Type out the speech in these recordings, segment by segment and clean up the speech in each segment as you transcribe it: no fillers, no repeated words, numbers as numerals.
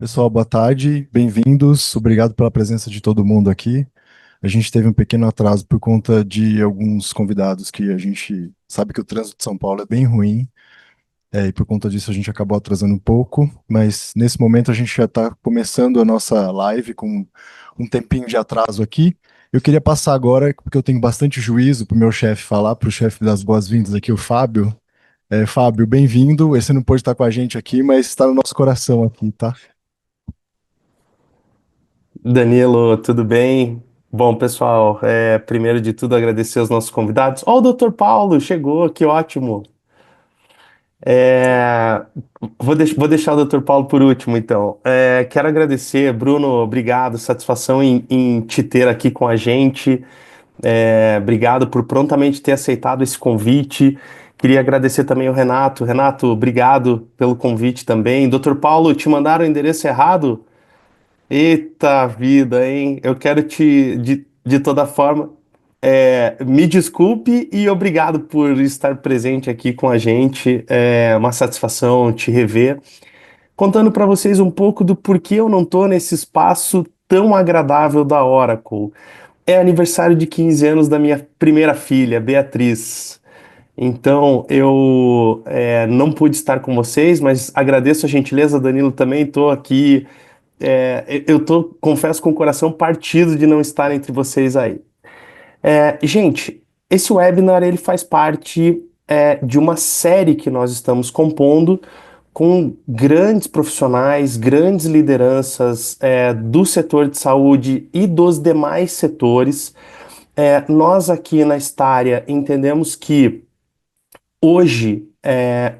Pessoal, boa tarde, bem-vindos. Obrigado pela presença de todo mundo aqui. A gente teve um pequeno atraso por conta de alguns convidados que a gente sabe que o trânsito de São Paulo é bem ruim, e por conta disso a gente acabou atrasando um pouco, mas nesse momento a gente já está começando a nossa live com um tempinho de atraso aqui. Eu queria passar agora, porque eu tenho bastante juízo para o meu chefe falar, para o chefe das boas-vindas aqui, o Fábio. Fábio, bem-vindo. Você não pôde estar com a gente aqui, mas está no nosso coração aqui, tá? Danilo, tudo bem? Bom, pessoal, primeiro de tudo agradecer aos nossos convidados. Ó, o Dr. Paulo chegou, que ótimo. É, vou deixar o Dr. Paulo por último, então. Quero agradecer, Bruno, obrigado, satisfação em te ter aqui com a gente. Obrigado por prontamente ter aceitado esse convite. Queria agradecer também ao Renato. Renato, obrigado pelo convite também. Dr. Paulo, te mandaram o endereço errado? Eita vida, hein? Eu quero de toda forma, me desculpe e obrigado por estar presente aqui com a gente. É uma satisfação te rever. Contando para vocês um pouco do porquê eu não estou nesse espaço tão agradável da Oracle. É aniversário de 15 anos da minha primeira filha, Beatriz. Então, eu não pude estar com vocês, mas agradeço a gentileza, Danilo, também estou aqui eu tô, confesso, com o coração partido de não estar entre vocês aí. Gente, esse webinar ele faz parte de uma série que nós estamos compondo com grandes profissionais, grandes lideranças do setor de saúde e dos demais setores. Nós aqui na Staria entendemos que hoje,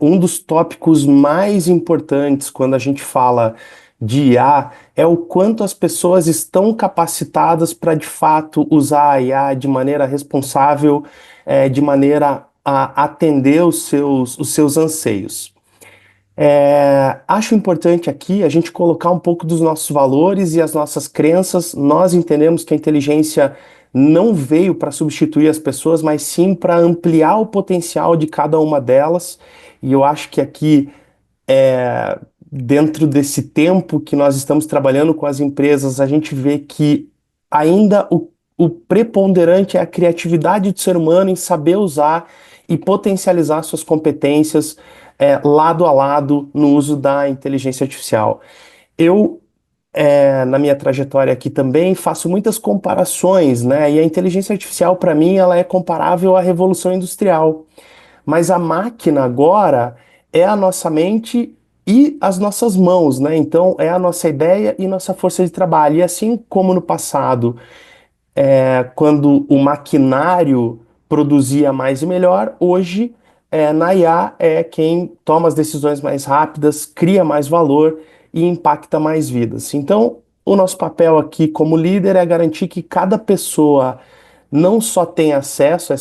um dos tópicos mais importantes quando a gente fala de IA é o quanto as pessoas estão capacitadas para de fato usar a IA de maneira responsável, de maneira a atender os seus anseios. Acho importante aqui a gente colocar um pouco dos nossos valores e as nossas crenças. Nós entendemos que a inteligência não veio para substituir as pessoas, mas sim para ampliar o potencial de cada uma delas. E eu acho que aqui, é, dentro desse tempo que nós estamos trabalhando com as empresas, a gente vê que ainda o preponderante é a criatividade do ser humano em saber usar e potencializar suas competências lado a lado no uso da inteligência artificial. Eu, na minha trajetória aqui também, faço muitas comparações, né? E a inteligência artificial, para mim, ela é comparável à Revolução Industrial. Mas a máquina agora é a nossa mente e as nossas mãos, né? Então, é a nossa ideia e nossa força de trabalho. E assim como no passado quando o maquinário produzia mais e melhor, hoje na IA é quem toma as decisões mais rápidas, cria mais valor e impacta mais vidas. Então, o nosso papel aqui como líder é garantir que cada pessoa não só tenha acesso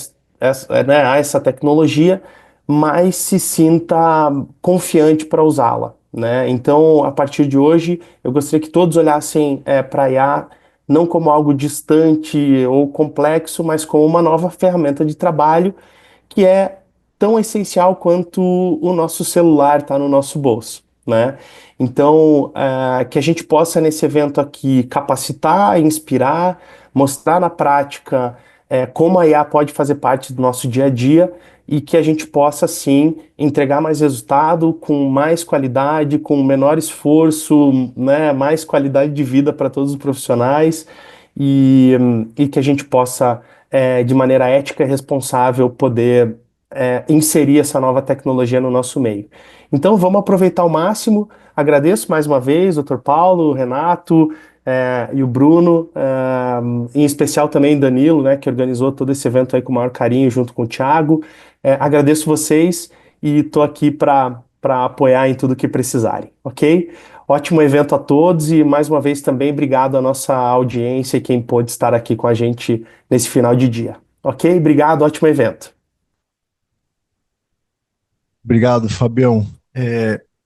né, a essa tecnologia, mas se sinta confiante para usá-la, né? Então, a partir de hoje, eu gostaria que todos olhassem para a IA não como algo distante ou complexo, mas como uma nova ferramenta de trabalho que é tão essencial quanto o nosso celular está no nosso bolso, né? Então, que a gente possa nesse evento aqui capacitar, inspirar, mostrar na prática como a IA pode fazer parte do nosso dia a dia e que a gente possa, sim, entregar mais resultado com mais qualidade, com menor esforço, né, mais qualidade de vida para todos os profissionais e que a gente possa, de maneira ética e responsável, poder inserir essa nova tecnologia no nosso meio. Então, vamos aproveitar ao máximo. Agradeço mais uma vez, Dr. Paulo, o Renato, e o Bruno, em especial também Danilo, né, que organizou todo esse evento aí com o maior carinho, junto com o Thiago. Agradeço vocês e estou aqui para apoiar em tudo que precisarem, ok? Ótimo evento a todos e mais uma vez também obrigado à nossa audiência e quem pôde estar aqui com a gente nesse final de dia, ok? Obrigado, ótimo evento. Obrigado, Fabião.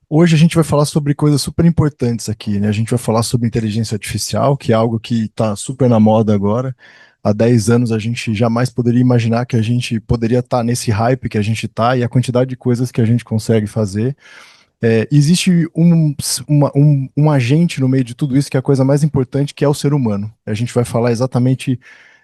Hoje a gente vai falar sobre coisas super importantes aqui, né? A gente vai falar sobre inteligência artificial, que é algo que está super na moda agora. Há 10 anos a gente jamais poderia imaginar que a gente poderia estar nesse hype que a gente está e a quantidade de coisas que a gente consegue fazer. Existe um agente no meio de tudo isso que é a coisa mais importante, que é o ser humano. A gente vai falar exatamente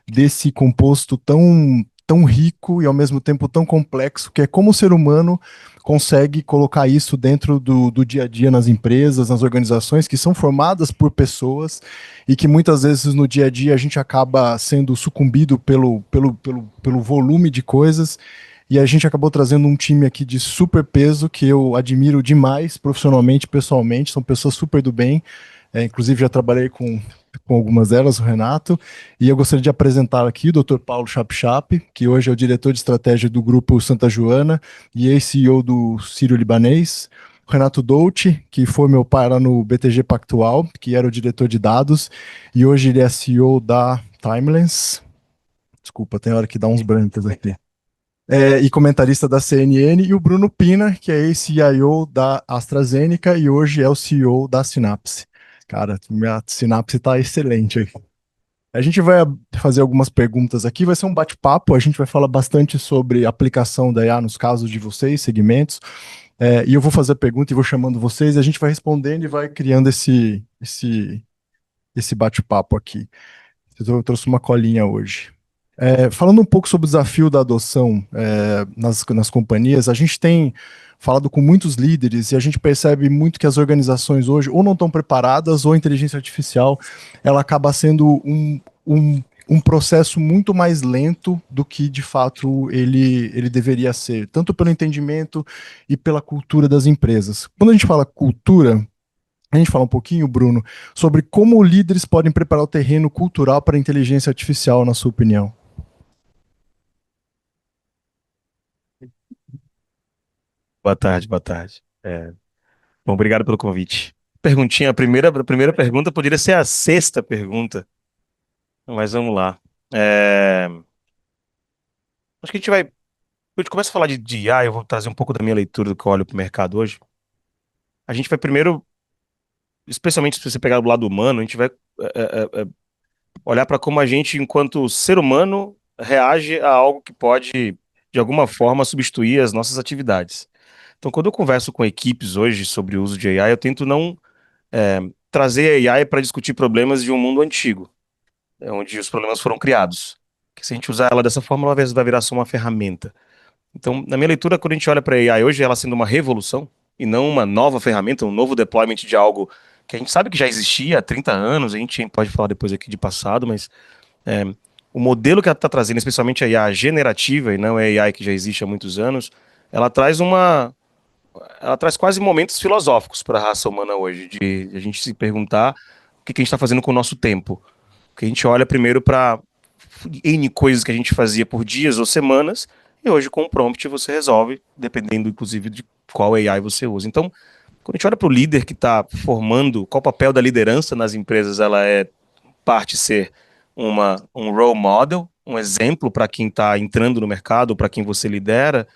desse composto tão rico e ao mesmo tempo tão complexo, que é como o ser humano consegue colocar isso dentro do dia a dia nas empresas, nas organizações que são formadas por pessoas e que muitas vezes no dia a dia a gente acaba sendo sucumbido pelo volume de coisas. E a gente acabou trazendo um time aqui de super peso que eu admiro demais profissionalmente, pessoalmente, são pessoas super do bem. Inclusive já trabalhei com algumas delas, o Renato, e eu gostaria de apresentar aqui o Dr. Paulo Chap, que hoje é o diretor de estratégia do Grupo Santa Joana e ex-CEO do Sírio-Libanês, o Renato Dolci, que foi meu pai lá no BTG Pactual, que era o diretor de dados, e hoje ele é CEO da Timeless. Desculpa, tem hora que dá uns brancos aqui. E comentarista da CNN, e o Bruno Pina, que é ex-CIO da AstraZeneca e hoje é o CEO da Synapse. Cara, minha Synapse está excelente aqui. A gente vai fazer algumas perguntas aqui, vai ser um bate-papo, a gente vai falar bastante sobre a aplicação da IA nos casos de vocês, segmentos, e eu vou fazer a pergunta e vou chamando vocês, e a gente vai respondendo e vai criando esse bate-papo aqui. Eu trouxe uma colinha hoje. Falando um pouco sobre o desafio da adoção nas companhias, a gente tem falado com muitos líderes e a gente percebe muito que as organizações hoje ou não estão preparadas ou a inteligência artificial ela acaba sendo um processo muito mais lento do que de fato ele deveria ser, tanto pelo entendimento e pela cultura das empresas. Quando a gente fala cultura, a gente fala um pouquinho, Bruno, sobre como líderes podem preparar o terreno cultural para a inteligência artificial, na sua opinião. Boa tarde, boa tarde. Bom, obrigado pelo convite. Perguntinha, a primeira pergunta poderia ser a sexta pergunta, mas vamos lá. Acho que a gente começa a falar de IA, eu vou trazer um pouco da minha leitura do que eu olho para o mercado hoje. A gente vai primeiro, especialmente se você pegar do lado humano, a gente vai olhar para como a gente, enquanto ser humano, reage a algo que pode, de alguma forma, substituir as nossas atividades. Então, quando eu converso com equipes hoje sobre o uso de AI, eu tento não trazer a AI para discutir problemas de um mundo antigo, onde os problemas foram criados. Que se a gente usar ela dessa forma, ela vai virar só uma ferramenta. Então, na minha leitura, quando a gente olha para a AI hoje, ela sendo uma revolução e não uma nova ferramenta, um novo deployment de algo que a gente sabe que já existia há 30 anos, a gente pode falar depois aqui de passado, mas é, o modelo que ela está trazendo, especialmente a IA generativa e não a AI que já existe há muitos anos, ela traz ela traz quase momentos filosóficos para a raça humana hoje, de a gente se perguntar o que a gente está fazendo com o nosso tempo. Porque a gente olha primeiro para N coisas que a gente fazia por dias ou semanas, e hoje com o prompt você resolve, dependendo inclusive de qual AI você usa. Então, quando a gente olha para o líder que está formando, qual o papel da liderança nas empresas, ela é parte ser um role model, um exemplo para quem está entrando no mercado, para quem você lidera,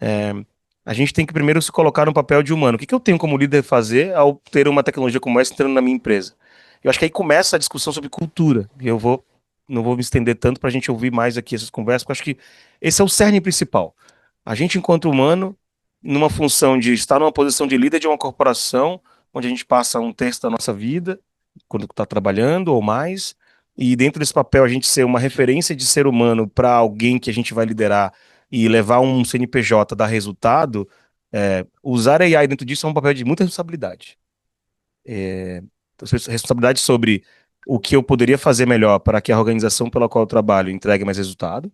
é, a gente tem que primeiro se colocar no papel de humano. O que que eu tenho como líder fazer ao ter uma tecnologia como essa entrando na minha empresa? Eu acho que aí começa a discussão sobre cultura. E não vou me estender tanto para a gente ouvir mais aqui essas conversas, porque eu acho que esse é o cerne principal. A gente, enquanto humano, numa função de estar numa posição de líder de uma corporação, onde a gente passa um terço da nossa vida, quando está trabalhando ou mais, e dentro desse papel a gente ser uma referência de ser humano para alguém que a gente vai liderar e levar um CNPJ dar resultado, usar a AI dentro disso é um papel de muita responsabilidade. Responsabilidade sobre o que eu poderia fazer melhor para que a organização pela qual eu trabalho entregue mais resultado,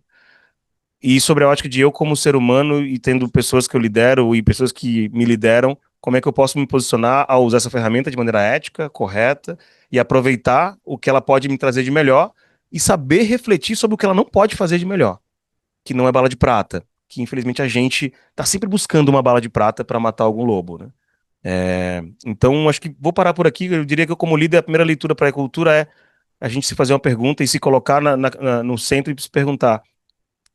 e sobre a ótica de eu como ser humano e tendo pessoas que eu lidero e pessoas que me lideram, como é que eu posso me posicionar ao usar essa ferramenta de maneira ética, correta, e aproveitar o que ela pode me trazer de melhor e saber refletir sobre o que ela não pode fazer de melhor, que não é bala de prata, que infelizmente a gente está sempre buscando uma bala de prata para matar algum lobo, né? Então, acho que vou parar por aqui. Eu diria que, eu, como líder, a primeira leitura para a cultura é a gente se fazer uma pergunta e se colocar no centro e se perguntar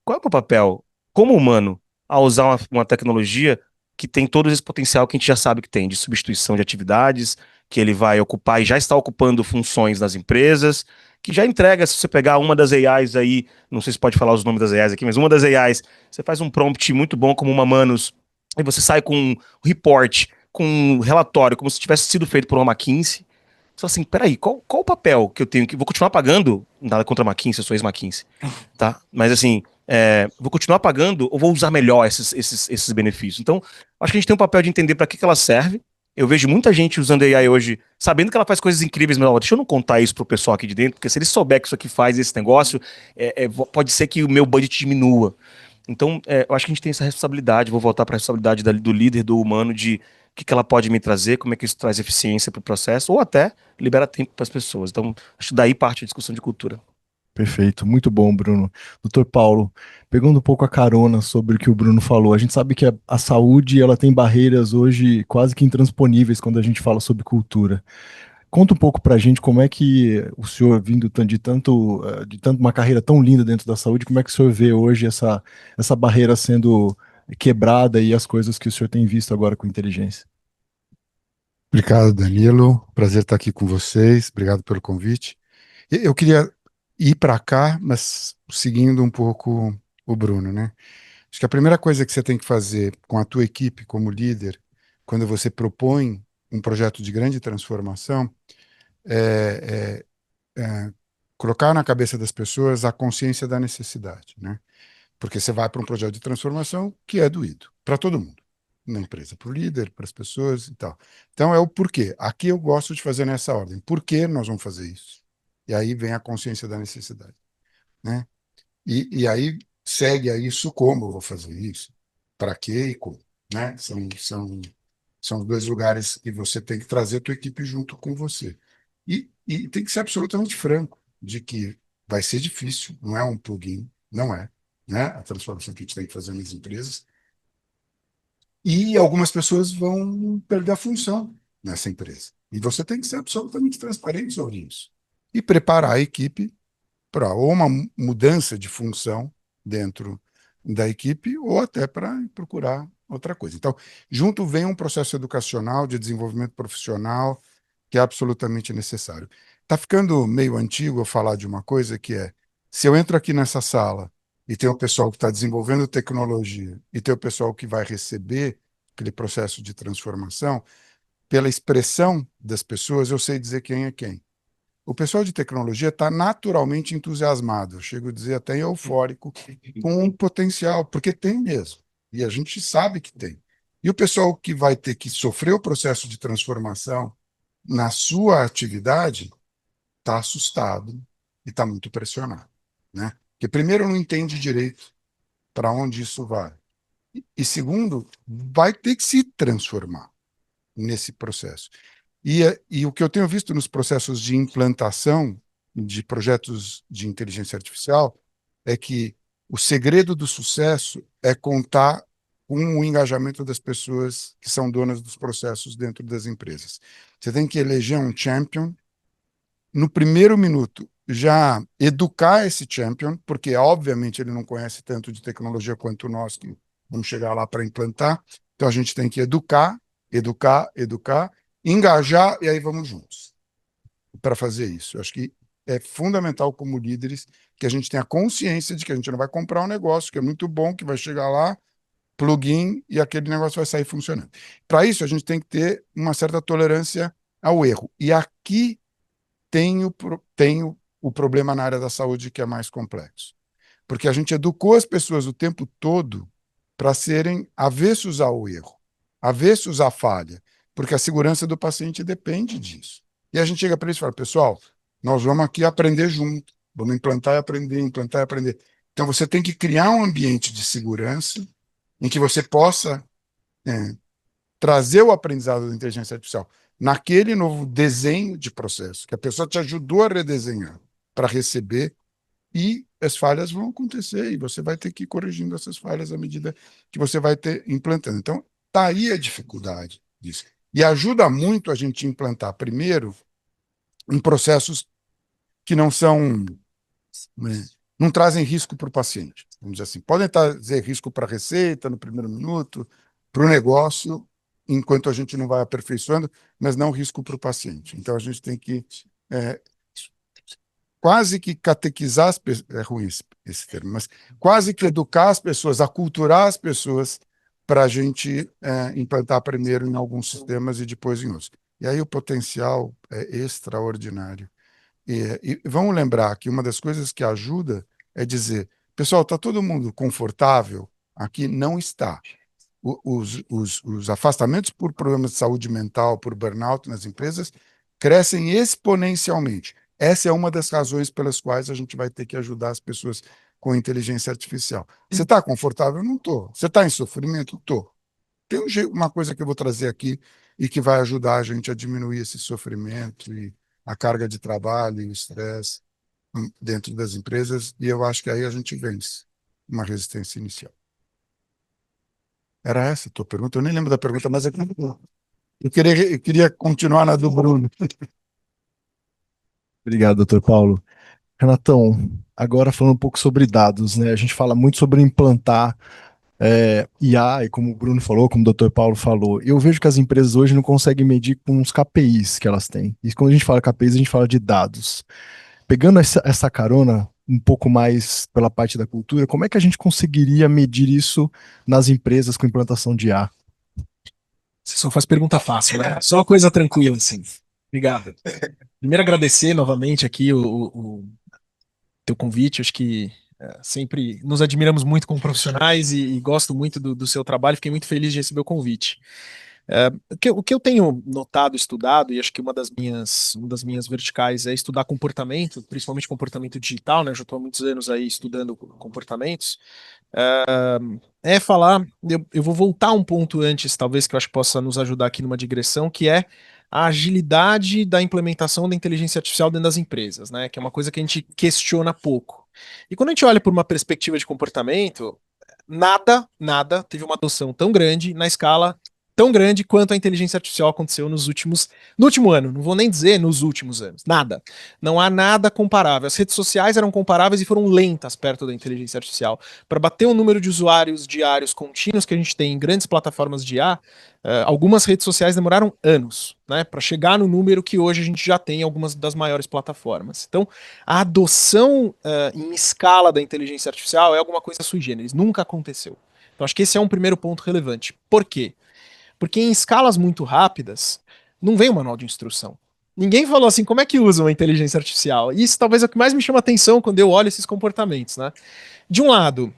qual é o meu papel como humano ao usar uma tecnologia que tem todo esse potencial que a gente já sabe que tem, de substituição de atividades, que ele vai ocupar e já está ocupando funções nas empresas, que já entrega, se você pegar uma das AIs aí, não sei se pode falar os nomes das AIs aqui, mas uma das AIs, você faz um prompt muito bom como uma Manus, e você sai com um report com um relatório como se tivesse sido feito por uma McKinsey. Só assim, peraí, qual o papel que eu tenho que. Vou continuar pagando? Nada contra a McKinsey, eu sou ex-McKinsey, tá? Mas assim, vou continuar pagando ou vou usar melhor esses benefícios? Então, acho que a gente tem um papel de entender para que ela serve. Eu vejo muita gente usando AI hoje, sabendo que ela faz coisas incríveis, mas ó, deixa eu não contar isso pro pessoal aqui de dentro, porque se eles souber que isso aqui faz esse negócio, pode ser que o meu budget diminua. Então, eu acho que a gente tem essa responsabilidade, vou voltar para a responsabilidade do líder, do humano, de o que ela pode me trazer, como é que isso traz eficiência para o processo, ou até libera tempo para as pessoas. Então, acho que daí parte a discussão de cultura. Perfeito, muito bom, Bruno. Doutor Paulo, pegando um pouco a carona sobre o que o Bruno falou, a gente sabe que a saúde ela tem barreiras hoje quase que intransponíveis quando a gente fala sobre cultura. Conta um pouco pra gente como é que o senhor, vindo de tanto uma carreira tão linda dentro da saúde, como é que o senhor vê hoje essa barreira sendo quebrada e as coisas que o senhor tem visto agora com inteligência? Obrigado, Danilo. Prazer estar aqui com vocês. Obrigado pelo convite. Eu queria ir para cá, mas seguindo um pouco o Bruno, né? Acho que a primeira coisa que você tem que fazer com a tua equipe como líder, quando você propõe um projeto de grande transformação, é, colocar na cabeça das pessoas a consciência da necessidade, né? Porque você vai para um projeto de transformação que é doído para todo mundo, na empresa, para o líder, para as pessoas e tal. Então é o porquê. Aqui eu gosto de fazer nessa ordem. Por que nós vamos fazer isso? E aí vem a consciência da necessidade, né? E aí segue a isso como eu vou fazer isso, para quê e como, né? São os dois lugares que você tem que trazer a tua equipe junto com você. E tem que ser absolutamente franco de que vai ser difícil, não é um plugin, não é, né? A transformação que a gente tem que fazer nas empresas. E algumas pessoas vão perder a função nessa empresa. E você tem que ser absolutamente transparente sobre isso. E preparar a equipe para ou uma mudança de função dentro da equipe ou até para procurar outra coisa. Então, junto vem um processo educacional de desenvolvimento profissional que é absolutamente necessário. Está ficando meio antigo eu falar de uma coisa que é, se eu entro aqui nessa sala e tem o pessoal que está desenvolvendo tecnologia e tem o pessoal que vai receber aquele processo de transformação, pela expressão das pessoas, eu sei dizer quem é quem. O pessoal de tecnologia está naturalmente entusiasmado, eu chego a dizer até eufórico, com um potencial, porque tem mesmo, e a gente sabe que tem. E o pessoal que vai ter que sofrer o processo de transformação na sua atividade está assustado e está muito pressionado, né? Porque primeiro não entende direito para onde isso vai. E segundo, vai ter que se transformar nesse processo. E o que eu tenho visto nos processos de implantação de projetos de inteligência artificial é que o segredo do sucesso é contar com o engajamento das pessoas que são donas dos processos dentro das empresas. Você tem que eleger um champion, no primeiro minuto já educar esse champion, porque obviamente ele não conhece tanto de tecnologia quanto nós que vamos chegar lá para implantar. Então a gente tem que educar, educar, educar, engajar e aí vamos juntos para fazer isso. Eu acho que é fundamental como líderes que a gente tenha consciência de que a gente não vai comprar um negócio que é muito bom, que vai chegar lá, plugin e aquele negócio vai sair funcionando. Para isso a gente tem que ter uma certa tolerância ao erro. E aqui tem o problema na área da saúde que é mais complexo. Porque a gente educou as pessoas o tempo todo para serem avessos ao erro, avessos à falha, porque a segurança do paciente depende disso. E a gente chega para eles e fala, pessoal, nós vamos aqui aprender junto, vamos implantar e aprender, implantar e aprender. Então você tem que criar um ambiente de segurança em que você possa trazer o aprendizado da inteligência artificial naquele novo desenho de processo, que a pessoa te ajudou a redesenhar para receber, e as falhas vão acontecer, e você vai ter que ir corrigindo essas falhas à medida que você vai ter implantando. Então, está aí a dificuldade disso. E ajuda muito a gente implantar, primeiro, em processos que não são, não trazem risco para o paciente. Vamos dizer assim, podem trazer risco para a receita no primeiro minuto, para o negócio, enquanto a gente não vai aperfeiçoando, mas não risco para o paciente. Então, a gente tem que quase que catequizar as pessoas, é ruim esse termo, mas quase que educar as pessoas, aculturar as pessoas para a gente implantar primeiro em alguns sistemas e depois em outros. E aí o potencial é extraordinário. E vamos lembrar que uma das coisas que ajuda é dizer, pessoal, está todo mundo confortável? Aqui não está. Os afastamentos por problemas de saúde mental, por burnout nas empresas, crescem exponencialmente. Essa é uma das razões pelas quais a gente vai ter que ajudar as pessoas com inteligência artificial. Você está confortável? Não estou. Você está em sofrimento? Estou. Tem uma coisa que eu vou trazer aqui e que vai ajudar a gente a diminuir esse sofrimento e a carga de trabalho e o estresse dentro das empresas, e eu acho que aí a gente vence uma resistência inicial. Era essa a tua pergunta? Eu nem lembro da pergunta, mas eu queria continuar na do Bruno. Obrigado, doutor Paulo. Renatão, agora falando um pouco sobre dados, né? A gente fala muito sobre implantar IA, e como o Bruno falou, como o doutor Paulo falou, eu vejo que as empresas hoje não conseguem medir com os KPIs que elas têm. E quando a gente fala KPIs, a gente fala de dados. Pegando essa carona um pouco mais pela parte da cultura, como é que a gente conseguiria medir isso nas empresas com implantação de IA? Você só faz pergunta fácil, né? Só coisa tranquila, assim. Obrigado. Primeiro, agradecer novamente aqui o teu convite. Acho que sempre nos admiramos muito como profissionais e gosto muito do seu trabalho. Fiquei muito feliz de receber o convite. O que eu tenho notado, estudado, e acho que uma das minhas verticais é estudar comportamento, principalmente comportamento digital, né? Eu já estou há muitos anos aí estudando comportamentos. Falar, eu vou voltar um ponto antes, talvez, que eu acho que possa nos ajudar aqui numa digressão, que é a agilidade da implementação da inteligência artificial dentro das empresas, né? Que é uma coisa que a gente questiona pouco. E quando a gente olha por uma perspectiva de comportamento, nada teve uma adoção tão grande na escala tão grande quanto a inteligência artificial aconteceu no último ano, não vou nem dizer nos últimos anos, nada. Não há nada comparável. As redes sociais eram comparáveis e foram lentas perto da inteligência artificial. Para bater o número de usuários diários contínuos que a gente tem em grandes plataformas de IA, algumas redes sociais demoraram anos, né, para chegar no número que hoje a gente já tem em algumas das maiores plataformas. Então, a adoção em escala da inteligência artificial é alguma coisa sui generis, nunca aconteceu. Então, acho que esse é um primeiro ponto relevante. Por quê? Porque em escalas muito rápidas, não vem um manual de instrução. Ninguém falou assim, como é que usa uma inteligência artificial? E isso talvez é o que mais me chama atenção quando eu olho esses comportamentos, né? De um lado,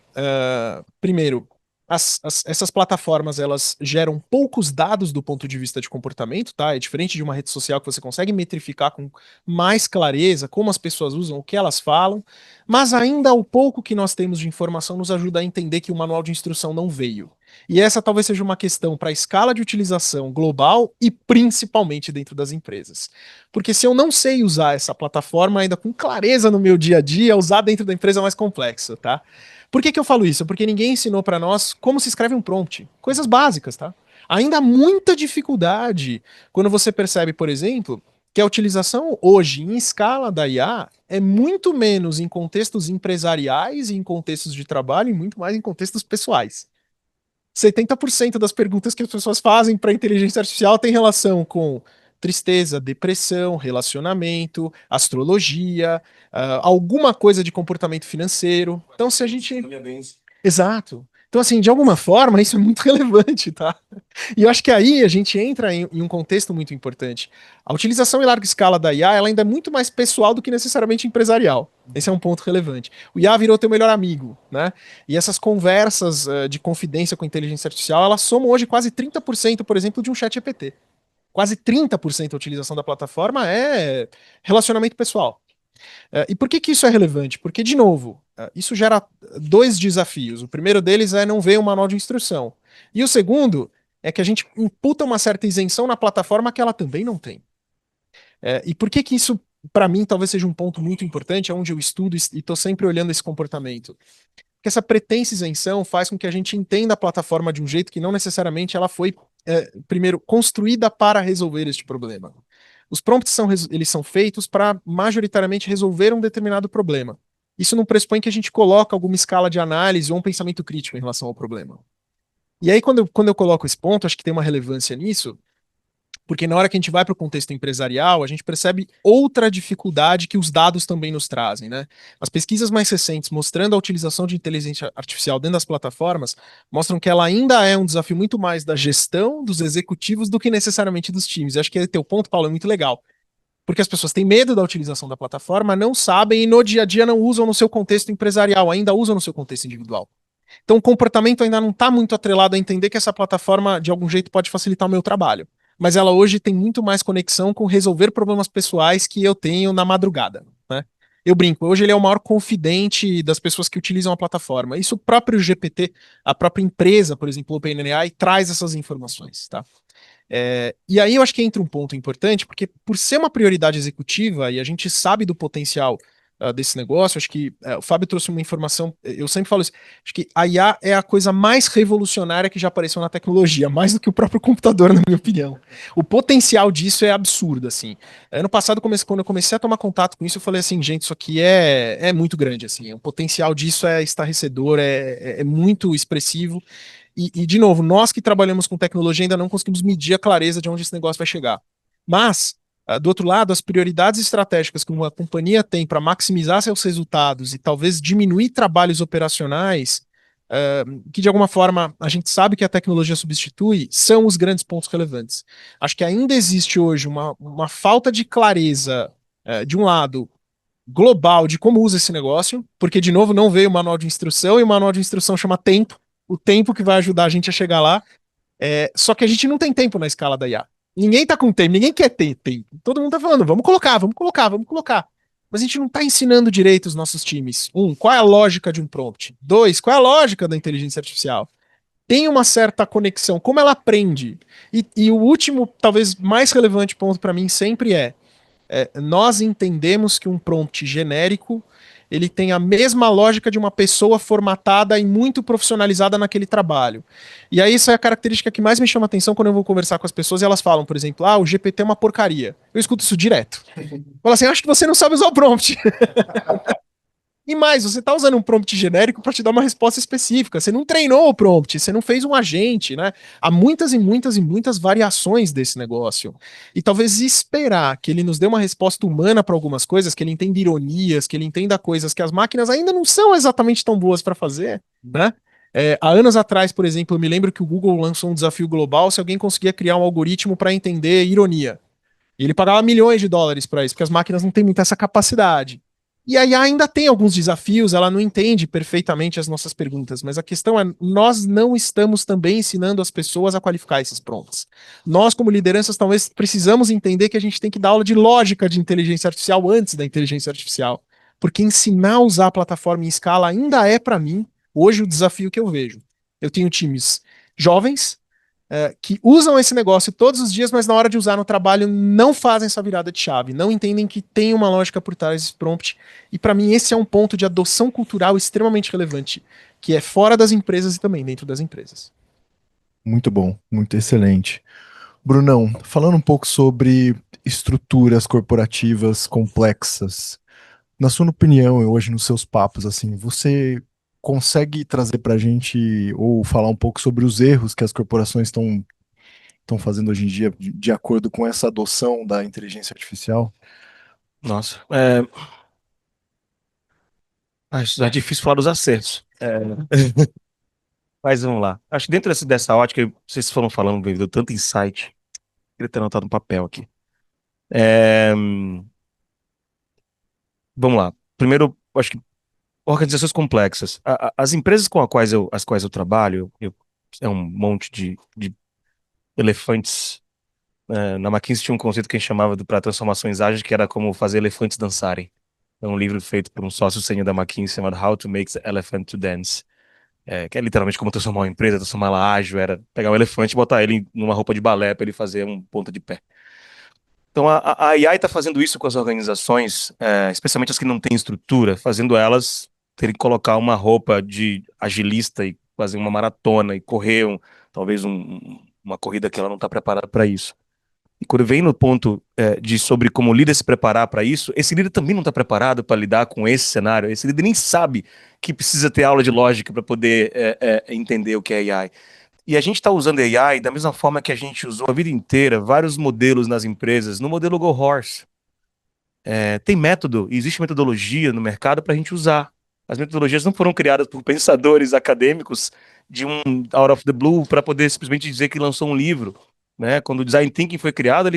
primeiro, essas plataformas elas geram poucos dados do ponto de vista de comportamento, tá? É diferente de uma rede social que você consegue metrificar com mais clareza como as pessoas usam, o que elas falam, mas ainda o pouco que nós temos de informação nos ajuda a entender que o manual de instrução não veio. E essa talvez seja uma questão para a escala de utilização global e principalmente dentro das empresas. Porque se eu não sei usar essa plataforma ainda com clareza no meu dia a dia, usar dentro da empresa é mais complexo, tá? Por que eu falo isso? Porque ninguém ensinou para nós como se escreve um prompt. Coisas básicas, tá? Ainda há muita dificuldade quando você percebe, por exemplo, que a utilização hoje em escala da IA é muito menos em contextos empresariais e em contextos de trabalho e muito mais em contextos pessoais. 70% das perguntas que as pessoas fazem para a inteligência artificial tem relação com tristeza, depressão, relacionamento, astrologia, alguma coisa de comportamento financeiro. Então, se a gente. Exato. Então, assim, de alguma forma, isso é muito relevante, tá? E eu acho que aí a gente entra em um contexto muito importante. A utilização em larga escala da IA, ela ainda é muito mais pessoal do que necessariamente empresarial. Esse é um ponto relevante. O IA virou teu melhor amigo, né? E essas conversas de confidência com a inteligência artificial, elas somam hoje quase 30%, por exemplo, de um chat GPT. Quase 30% da utilização da plataforma é relacionamento pessoal. E por que isso é relevante? Porque, de novo, isso gera dois desafios. O primeiro deles é não ver o manual de instrução. E o segundo é que a gente imputa uma certa isenção na plataforma que ela também não tem. E por que isso, para mim, talvez seja um ponto muito importante, é onde eu estudo e estou sempre olhando esse comportamento. Porque essa pretensa isenção faz com que a gente entenda a plataforma de um jeito que não necessariamente ela foi, primeiro, construída para resolver este problema. Os prompts eles são feitos para majoritariamente resolver um determinado problema. Isso não pressupõe que a gente coloca alguma escala de análise ou um pensamento crítico em relação ao problema. E aí, quando eu coloco esse ponto, acho que tem uma relevância nisso, Porque na hora que a gente vai para o contexto empresarial, a gente percebe outra dificuldade que os dados também nos trazem, né? As pesquisas mais recentes mostrando a utilização de inteligência artificial dentro das plataformas mostram que ela ainda é um desafio muito mais da gestão, dos executivos, do que necessariamente dos times. Eu acho que esse teu ponto, Paulo, é muito legal. Porque as pessoas têm medo da utilização da plataforma, não sabem e no dia a dia não usam no seu contexto empresarial, ainda usam no seu contexto individual. Então o comportamento ainda não está muito atrelado a entender que essa plataforma de algum jeito pode facilitar o meu trabalho. Mas ela hoje tem muito mais conexão com resolver problemas pessoais que eu tenho na madrugada, né? Eu brinco, hoje ele é o maior confidente das pessoas que utilizam a plataforma. Isso o próprio GPT, a própria empresa, por exemplo, o OpenAI, traz essas informações, tá? E aí eu acho que entra um ponto importante, porque por ser uma prioridade executiva e a gente sabe do potencial desse negócio, acho que o Fábio trouxe uma informação, eu sempre falo isso, acho que a IA é a coisa mais revolucionária que já apareceu na tecnologia, mais do que o próprio computador, na minha opinião. O potencial disso é absurdo, assim. Ano passado, quando eu comecei a tomar contato com isso, eu falei assim, gente, isso aqui é muito grande, assim, o potencial disso é estarrecedor, é muito expressivo, de novo, nós que trabalhamos com tecnologia ainda não conseguimos medir a clareza de onde esse negócio vai chegar. Mas, do outro lado, as prioridades estratégicas que uma companhia tem para maximizar seus resultados e talvez diminuir trabalhos operacionais, que de alguma forma a gente sabe que a tecnologia substitui, são os grandes pontos relevantes. Acho que ainda existe hoje uma falta de clareza, de um lado, global de como usa esse negócio, porque, de novo, não veio o manual de instrução e o manual de instrução chama tempo, o tempo que vai ajudar a gente a chegar lá. Só que a gente não tem tempo na escala da IA. Ninguém tá com tempo, ninguém quer ter tempo. Todo mundo tá falando, vamos colocar, vamos colocar, vamos colocar. Mas a gente não tá ensinando direito os nossos times. Qual é a lógica de um prompt? Dois, qual é a lógica da inteligência artificial? Tem uma certa conexão, como ela aprende? E o último, talvez mais relevante ponto para mim sempre nós entendemos que um prompt genérico ele tem a mesma lógica de uma pessoa formatada e muito profissionalizada naquele trabalho. E aí, isso é a característica que mais me chama a atenção quando eu vou conversar com as pessoas e elas falam, por exemplo, o GPT é uma porcaria. Eu escuto isso direto. Fala assim, acho que você não sabe usar o prompt. E mais, você está usando um prompt genérico para te dar uma resposta específica. Você não treinou o prompt, você não fez um agente, né? Há muitas e muitas e muitas variações desse negócio. E talvez esperar que ele nos dê uma resposta humana para algumas coisas, que ele entenda ironias, que ele entenda coisas que as máquinas ainda não são exatamente tão boas para fazer, né? Há anos atrás, por exemplo, eu me lembro que o Google lançou um desafio global se alguém conseguia criar um algoritmo para entender ironia. E ele pagava milhões de dólares para isso, porque as máquinas não têm muita essa capacidade. E aí ainda tem alguns desafios, ela não entende perfeitamente as nossas perguntas, mas a questão é, nós não estamos também ensinando as pessoas a qualificar esses prompts. Nós, como lideranças, talvez precisamos entender que a gente tem que dar aula de lógica de inteligência artificial antes da inteligência artificial, porque ensinar a usar a plataforma em escala ainda é, para mim, hoje o desafio que eu vejo. Eu tenho times jovens, que usam esse negócio todos os dias, mas na hora de usar no trabalho não fazem essa virada de chave, não entendem que tem uma lógica por trás desse prompt. E para mim esse é um ponto de adoção cultural extremamente relevante, que é fora das empresas e também dentro das empresas. Muito bom, muito excelente. Brunão, falando um pouco sobre estruturas corporativas complexas, na sua opinião, e hoje nos seus papos, assim, você consegue trazer para a gente ou falar um pouco sobre os erros que as corporações estão fazendo hoje em dia de acordo com essa adoção da inteligência artificial? Nossa, é difícil falar dos acertos. Mas vamos lá. Acho que dentro dessa ótica, vocês foram falando, me deu tanto insight. Queria ter anotado no papel aqui. É, Vamos lá. Primeiro, acho que organizações complexas. As empresas com as quais eu trabalho, é um monte de elefantes. Na McKinsey tinha um conceito que a gente chamava para transformações ágeis, que era como fazer elefantes dançarem. É um livro feito por um sócio sênior da McKinsey chamado How to Make the Elephant to Dance. Que é literalmente como transformar uma empresa, transformar ela ágil, era pegar um elefante e botar ele numa roupa de balé para ele fazer um ponta de pé. Então a AI está fazendo isso com as organizações, especialmente as que não têm estrutura, fazendo elas terem que colocar uma roupa de agilista e fazer uma maratona e correr talvez uma corrida que ela não está preparada para isso. E quando vem no ponto de sobre como o líder se preparar para isso, esse líder também não está preparado para lidar com esse cenário. Esse líder nem sabe que precisa ter aula de lógica para poder entender o que é AI. E a gente está usando AI da mesma forma que a gente usou a vida inteira, vários modelos nas empresas, no modelo Go Horse. Tem método, existe metodologia no mercado para a gente usar. As metodologias não foram criadas por pensadores acadêmicos de um out of the blue para poder simplesmente dizer que lançou um livro, né? Quando o design thinking foi criado,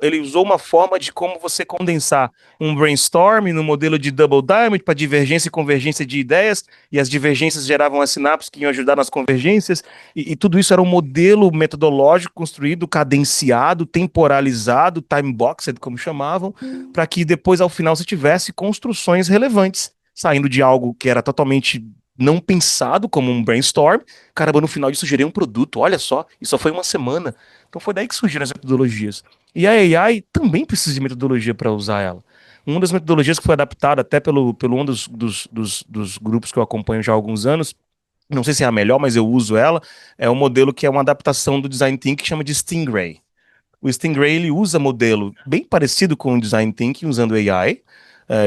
ele usou uma forma de como você condensar um brainstorm no modelo de Double Diamond para divergência e convergência de ideias, e as divergências geravam as sinapses que iam ajudar nas convergências, e tudo isso era um modelo metodológico construído, cadenciado, temporalizado, time-boxed, como chamavam, para que depois, ao final, você tivesse construções relevantes, saindo de algo que era totalmente não pensado como um brainstorm. Caramba, no final disso gerei um produto, olha só, e só foi uma semana. Então foi daí que surgiram as metodologias. E a AI também precisa de metodologia para usar ela. Uma das metodologias que foi adaptada até pelo um dos grupos que eu acompanho já há alguns anos, não sei se é a melhor, mas eu uso ela, é um modelo que é uma adaptação do Design Thinking que chama de Stingray. O Stingray ele usa modelo bem parecido com o Design Thinking usando AI.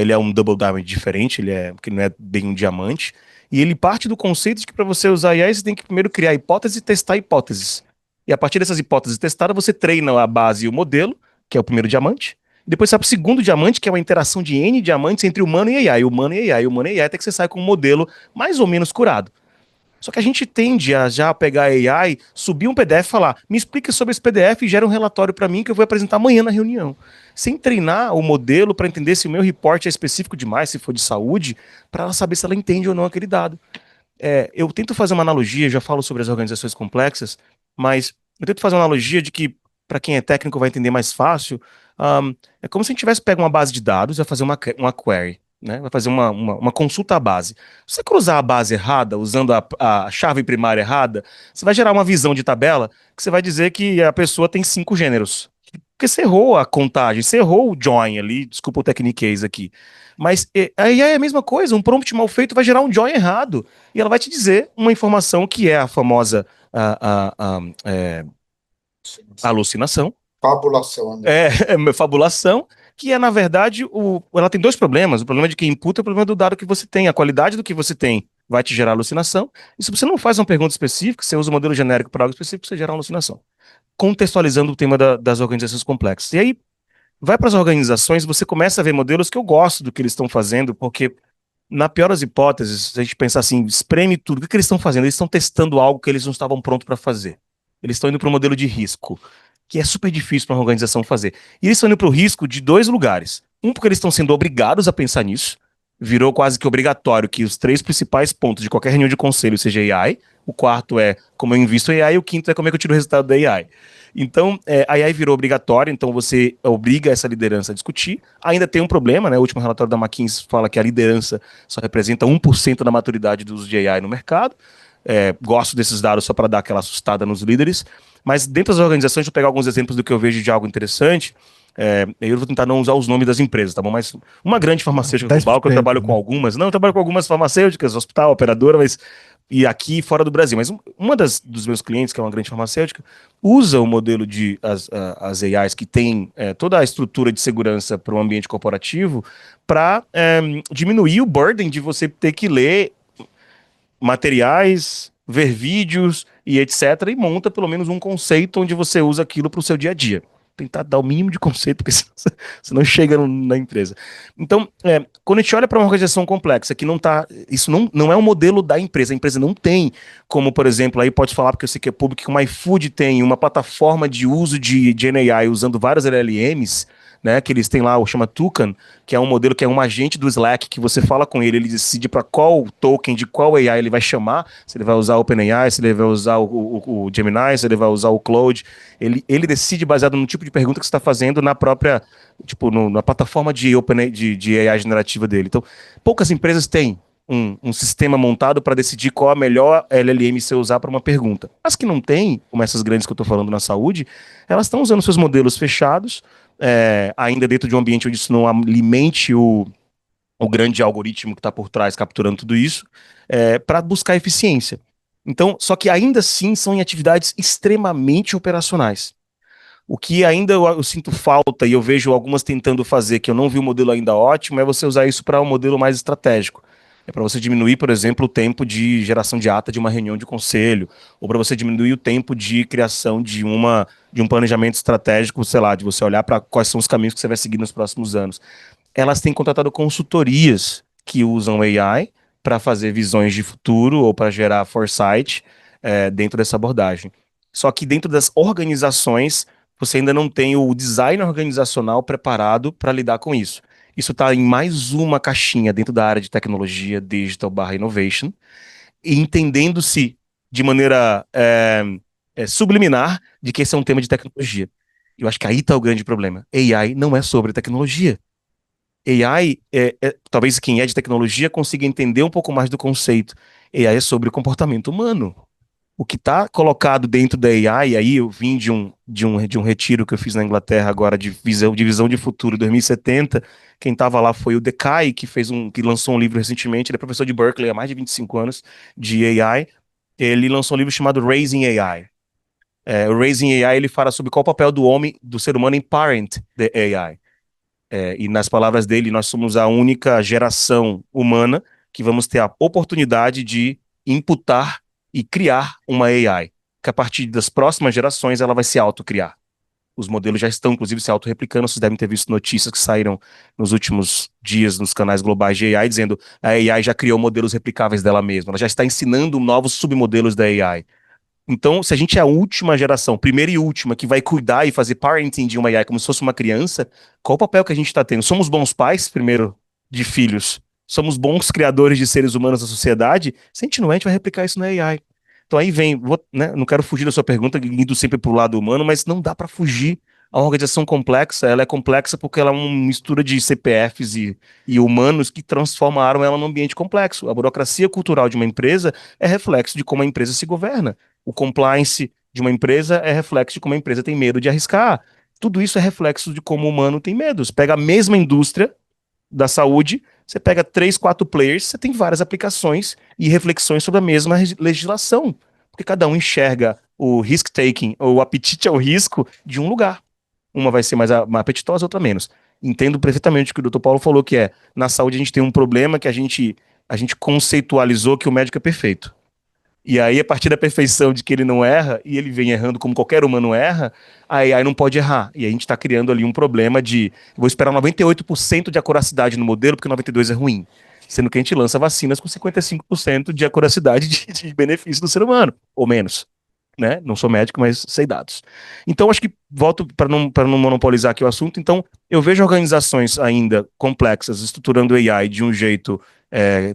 Ele é um Double Diamond diferente, porque não é bem um diamante. E ele parte do conceito de que para você usar AI, você tem que primeiro criar hipóteses e testar hipóteses. E a partir dessas hipóteses testadas, você treina a base e o modelo, que é o primeiro diamante. Depois você vai para o segundo diamante, que é uma interação de N diamantes entre humano e AI. Humano e AI, humano e AI, até que você sai com um modelo mais ou menos curado. Só que a gente tende a já pegar a AI, subir um PDF e falar, me explica sobre esse PDF e gera um relatório para mim que eu vou apresentar amanhã na reunião. Sem treinar o modelo para entender se o meu report é específico demais, se for de saúde, para ela saber se ela entende ou não aquele dado. Eu tento fazer uma analogia, já falo sobre as organizações complexas, mas eu tento fazer uma analogia de que, para quem é técnico vai entender mais fácil, é como se a gente tivesse pego uma base de dados e vai fazer uma query, né? Vai fazer uma consulta à base. Se você cruzar a base errada, usando a chave primária errada, você vai gerar uma visão de tabela que você vai dizer que a pessoa tem 5 gêneros. Porque você errou a contagem, você errou o join ali, desculpa o techniquez aqui. Mas aí é a mesma coisa, um prompt mal feito vai gerar um join errado. E ela vai te dizer uma informação que é a famosa alucinação. Fabulação. Fabulação, que é, na verdade, ela tem dois problemas. O problema de quem imputa é o problema do dado que você tem. A qualidade do que você tem vai te gerar alucinação. E se você não faz uma pergunta específica, você usa um modelo genérico para algo específico, você gera uma alucinação. Contextualizando o tema das organizações complexas. E aí, vai para as organizações, você começa a ver modelos que eu gosto do que eles estão fazendo, porque, na pior das hipóteses, se a gente pensar assim, espreme tudo, o que eles estão fazendo? Eles estão testando algo que eles não estavam prontos para fazer. Eles estão indo para um modelo de risco, que é super difícil para uma organização fazer. E eles estão indo para o risco de dois lugares. Um, porque eles estão sendo obrigados a pensar nisso, virou quase que obrigatório que os 3 principais pontos de qualquer reunião de conselho seja AI, o quarto é como eu invisto em AI, e o quinto é como é que eu tiro o resultado da AI. Então, a AI virou obrigatória, então você obriga essa liderança a discutir. Ainda tem um problema, né? O último relatório da McKinsey fala que a liderança só representa 1% da maturidade do uso de AI no mercado. Gosto desses dados só para dar aquela assustada nos líderes. Mas dentro das organizações, deixa eu pegar alguns exemplos do que eu vejo de algo interessante. Eu vou tentar não usar os nomes das empresas, tá bom? Mas uma grande farmacêutica global, que eu trabalho com algumas. Não, eu trabalho com algumas farmacêuticas, hospital, operadora, e aqui fora do Brasil. Mas uma dos meus clientes, que é uma grande farmacêutica, usa o modelo de as AIs que tem toda a estrutura de segurança para o ambiente corporativo para diminuir o burden de você ter que ler materiais, ver vídeos e etc. E monta pelo menos um conceito onde você usa aquilo para o seu dia a dia. Tentar dar o mínimo de conceito, porque você não chega na empresa. Então, quando a gente olha para uma organização complexa, que não tá. Isso não é um modelo da empresa. A empresa não tem, como, por exemplo, aí pode falar, porque eu sei que é público, que uma iFood tem uma plataforma de uso de GenAI usando vários LLMs, né? Que eles têm lá, chama Toucan, que é um modelo que é um agente do Slack, que você fala com ele decide para qual token de qual AI ele vai chamar, se ele vai usar o OpenAI, se ele vai usar o Gemini, se ele vai usar o Claude. Ele decide baseado no tipo de pergunta que você está fazendo na própria, tipo, na plataforma de AI generativa dele. Então, poucas empresas têm um sistema montado para decidir qual a melhor LLM você usar para uma pergunta. As que não têm, como essas grandes que eu estou falando na saúde, elas estão usando seus modelos fechados, ainda dentro de um ambiente onde isso não alimente o grande algoritmo que está por trás capturando tudo isso, para buscar eficiência. Então, só que ainda assim são em atividades extremamente operacionais. O que ainda eu sinto falta, e eu vejo algumas tentando fazer, que eu não vi o modelo ainda ótimo, é você usar isso para um modelo mais estratégico. É para você diminuir, por exemplo, o tempo de geração de ata de uma reunião de conselho, ou para você diminuir o tempo de criação de um planejamento estratégico, sei lá, de você olhar para quais são os caminhos que você vai seguir nos próximos anos. Elas têm contratado consultorias que usam AI para fazer visões de futuro ou para gerar foresight dentro dessa abordagem. Só que dentro das organizações, você ainda não tem o design organizacional preparado para lidar com isso. Isso está em mais uma caixinha dentro da área de tecnologia, digital barra innovation, e entendendo-se de maneira subliminar de que esse é um tema de tecnologia. Eu acho que aí está o grande problema. AI não é sobre tecnologia. AI, talvez quem é de tecnologia consiga entender um pouco mais do conceito. AI é sobre o comportamento humano. O que está colocado dentro da AI, aí eu vim de um retiro que eu fiz na Inglaterra agora de visão de futuro 2070. Quem estava lá foi o Decai, que lançou um livro recentemente. Ele é professor de Berkeley há mais de 25 anos de AI. Ele lançou um livro chamado Raising AI. O Raising AI ele fala sobre qual o papel do homem, do ser humano em parent the AI. E nas palavras dele, nós somos a única geração humana que vamos ter a oportunidade de imputar e criar uma AI, que a partir das próximas gerações ela vai se autocriar. Os modelos já estão, inclusive, se autorreplicando. Vocês devem ter visto notícias que saíram nos últimos dias nos canais globais de AI, dizendo que a AI já criou modelos replicáveis dela mesma. Ela já está ensinando novos submodelos da AI. Então, se a gente é a última geração, primeira e última, que vai cuidar e fazer parenting de uma AI como se fosse uma criança, qual o papel que a gente está tendo? Somos bons pais, primeiro, de filhos? Somos bons criadores de seres humanos da sociedade? Se a gente não é, a gente vai replicar isso na AI. Então aí vem, né, não quero fugir da sua pergunta, indo sempre para o lado humano, mas não dá para fugir. A organização complexa, ela é complexa porque ela é uma mistura de CPFs e humanos que transformaram ela num ambiente complexo. A burocracia cultural de uma empresa é reflexo de como a empresa se governa. O compliance de uma empresa é reflexo de como a empresa tem medo de arriscar. Tudo isso é reflexo de como o humano tem medo. Você pega a mesma indústria da saúde, você pega 3, 4 players, você tem várias aplicações e reflexões sobre a mesma legislação. Porque cada um enxerga o risk-taking, ou o apetite ao risco, de um lugar. Uma vai ser mais apetitosa, outra menos. Entendo perfeitamente o que o Dr. Paulo falou, que na saúde a gente tem um problema que a gente conceitualizou que o médico é perfeito. E aí, a partir da perfeição de que ele não erra, e ele vem errando como qualquer humano erra, a AI não pode errar. E a gente está criando ali um problema de vou esperar 98% de acuracidade no modelo, porque 92% é ruim. Sendo que a gente lança vacinas com 55% de acuracidade de benefício do ser humano, ou menos. Né? Não sou médico, mas sei dados. Então, acho que, volto para não monopolizar aqui o assunto, então, eu vejo organizações ainda complexas estruturando AI de um jeito,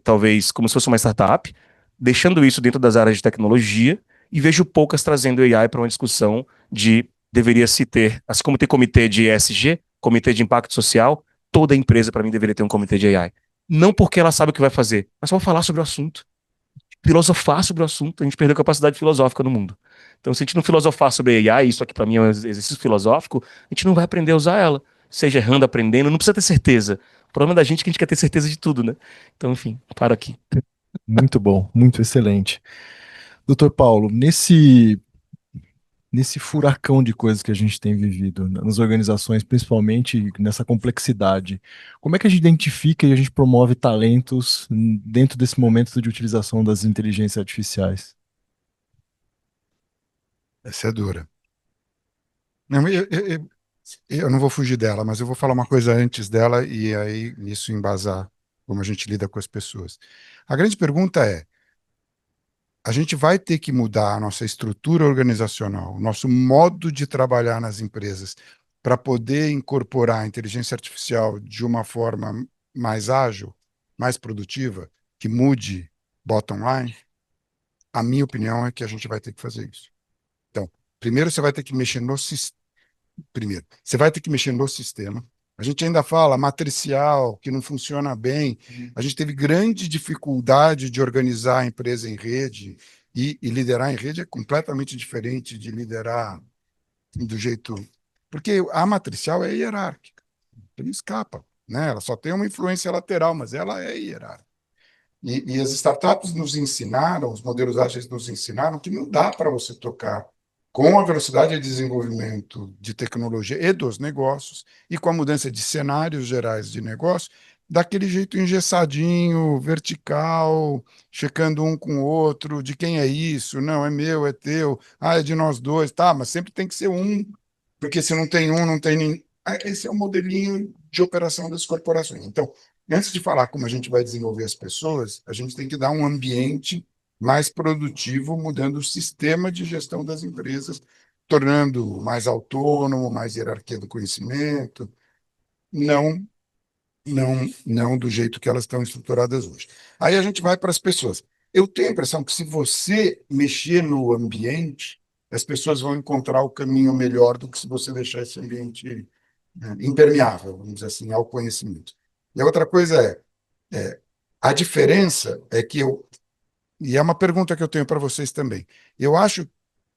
talvez, como se fosse uma startup, deixando isso dentro das áreas de tecnologia, e vejo poucas trazendo AI para uma discussão de deveria se ter, assim como tem comitê de ESG, comitê de impacto social, toda empresa, para mim, deveria ter um comitê de AI. Não porque ela sabe o que vai fazer, mas só falar sobre o assunto. Filosofar sobre o assunto, a gente perdeu a capacidade filosófica no mundo. Então, se a gente não filosofar sobre AI, isso aqui para mim é um exercício filosófico, a gente não vai aprender a usar ela. Seja errando, aprendendo, não precisa ter certeza. O problema da gente é que a gente quer ter certeza de tudo, né? Então, enfim, paro aqui. Muito bom, muito excelente. Doutor Paulo, nesse furacão de coisas que a gente tem vivido nas organizações, principalmente nessa complexidade, como é que a gente identifica e a gente promove talentos dentro desse momento de utilização das inteligências artificiais? Essa é dura. Não, eu não vou fugir dela, mas eu vou falar uma coisa antes dela e aí isso embasar como a gente lida com as pessoas. A grande pergunta é: a gente vai ter que mudar a nossa estrutura organizacional, o nosso modo de trabalhar nas empresas, para poder incorporar a inteligência artificial de uma forma mais ágil, mais produtiva, que mude bottom line? A minha opinião é que a gente vai ter que fazer isso. Então, primeiro você vai ter que mexer no sistema. Primeiro, você vai ter que mexer no sistema. A gente ainda fala matricial, que não funciona bem. A gente teve grande dificuldade de organizar a empresa em rede e liderar em rede é completamente diferente de liderar do jeito... Porque a matricial é hierárquica. Ele escapa, né? Ela só tem uma influência lateral, mas ela é hierárquica. E as startups nos ensinaram, os modelos ágeis nos ensinaram que não dá para você tocar com a velocidade de desenvolvimento de tecnologia e dos negócios, e com a mudança de cenários gerais de negócio, daquele jeito engessadinho, vertical, checando um com o outro, de quem é isso? Não, é meu, é teu, é de nós dois, tá, mas sempre tem que ser um, porque se não tem um, não tem ninguém. Esse é o modelinho de operação das corporações. Então, antes de falar como a gente vai desenvolver as pessoas, a gente tem que dar um ambiente mais produtivo, mudando o sistema de gestão das empresas, tornando mais autônomo, mais hierarquia do conhecimento, não não do jeito que elas estão estruturadas hoje. Aí a gente vai para as pessoas. Eu tenho a impressão que se você mexer no ambiente, as pessoas vão encontrar o caminho melhor do que se você deixar esse ambiente impermeável, vamos dizer assim, ao conhecimento. E a outra coisa a diferença é que e é uma pergunta que eu tenho para vocês também, eu acho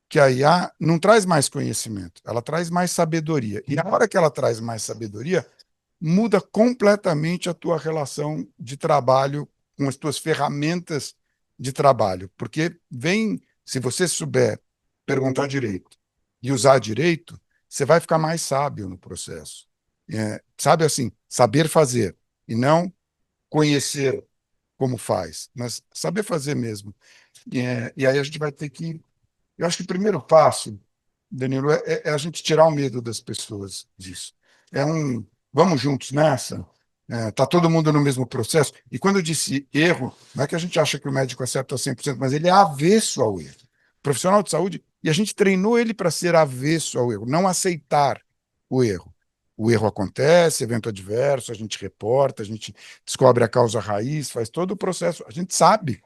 que a IA não traz mais conhecimento, ela traz mais sabedoria. E na hora que ela traz mais sabedoria, muda completamente a tua relação de trabalho com as tuas ferramentas de trabalho, porque se você souber perguntar direito e usar direito, você vai ficar mais sábio no processo. Sabe assim, saber fazer e não conhecer como faz, mas saber fazer mesmo. E aí a gente vai ter que. Eu acho que o primeiro passo, Danilo, é a gente tirar o medo das pessoas disso. Vamos juntos nessa. Tá todo mundo no mesmo processo. E quando eu disse erro, não é que a gente acha que o médico acerta 100%, mas ele é avesso ao erro. Profissional de saúde, e a gente treinou ele para ser avesso ao erro, não aceitar o erro. O erro acontece, evento adverso, a gente reporta, a gente descobre a causa raiz, faz todo o processo. A gente sabe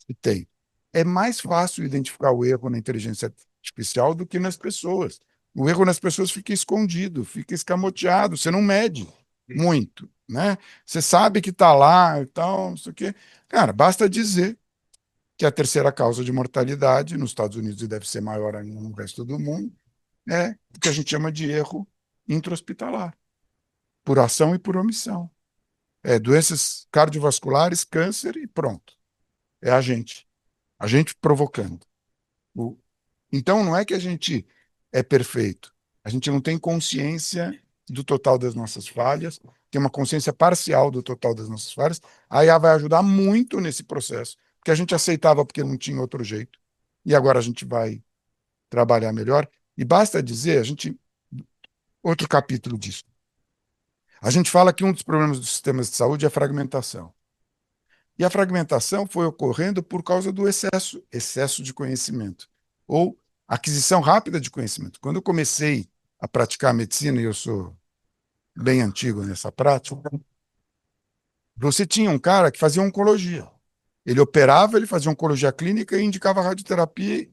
que tem. É mais fácil identificar o erro na inteligência artificial do que nas pessoas. O erro nas pessoas fica escondido, fica escamoteado, você não mede muito, né? Você sabe que está lá e tal, não sei o quê. Cara, basta dizer que a terceira causa de mortalidade nos Estados Unidos e deve ser maior ainda no resto do mundo é o que a gente chama de erro intra-hospitalar, por ação e por omissão. Doenças cardiovasculares, câncer e pronto. É a gente provocando. O- Então, não é que a gente é perfeito, a gente não tem consciência do total das nossas falhas, tem uma consciência parcial do total das nossas falhas. A IA vai ajudar muito nesse processo, porque a gente aceitava porque não tinha outro jeito, e agora a gente vai trabalhar melhor. E basta dizer, outro capítulo disso. A gente fala que um dos problemas dos sistemas de saúde é a fragmentação. E a fragmentação foi ocorrendo por causa do excesso de conhecimento, ou aquisição rápida de conhecimento. Quando eu comecei a praticar a medicina, e eu sou bem antigo nessa prática, você tinha um cara que fazia oncologia. Ele operava, ele fazia oncologia clínica e indicava radioterapia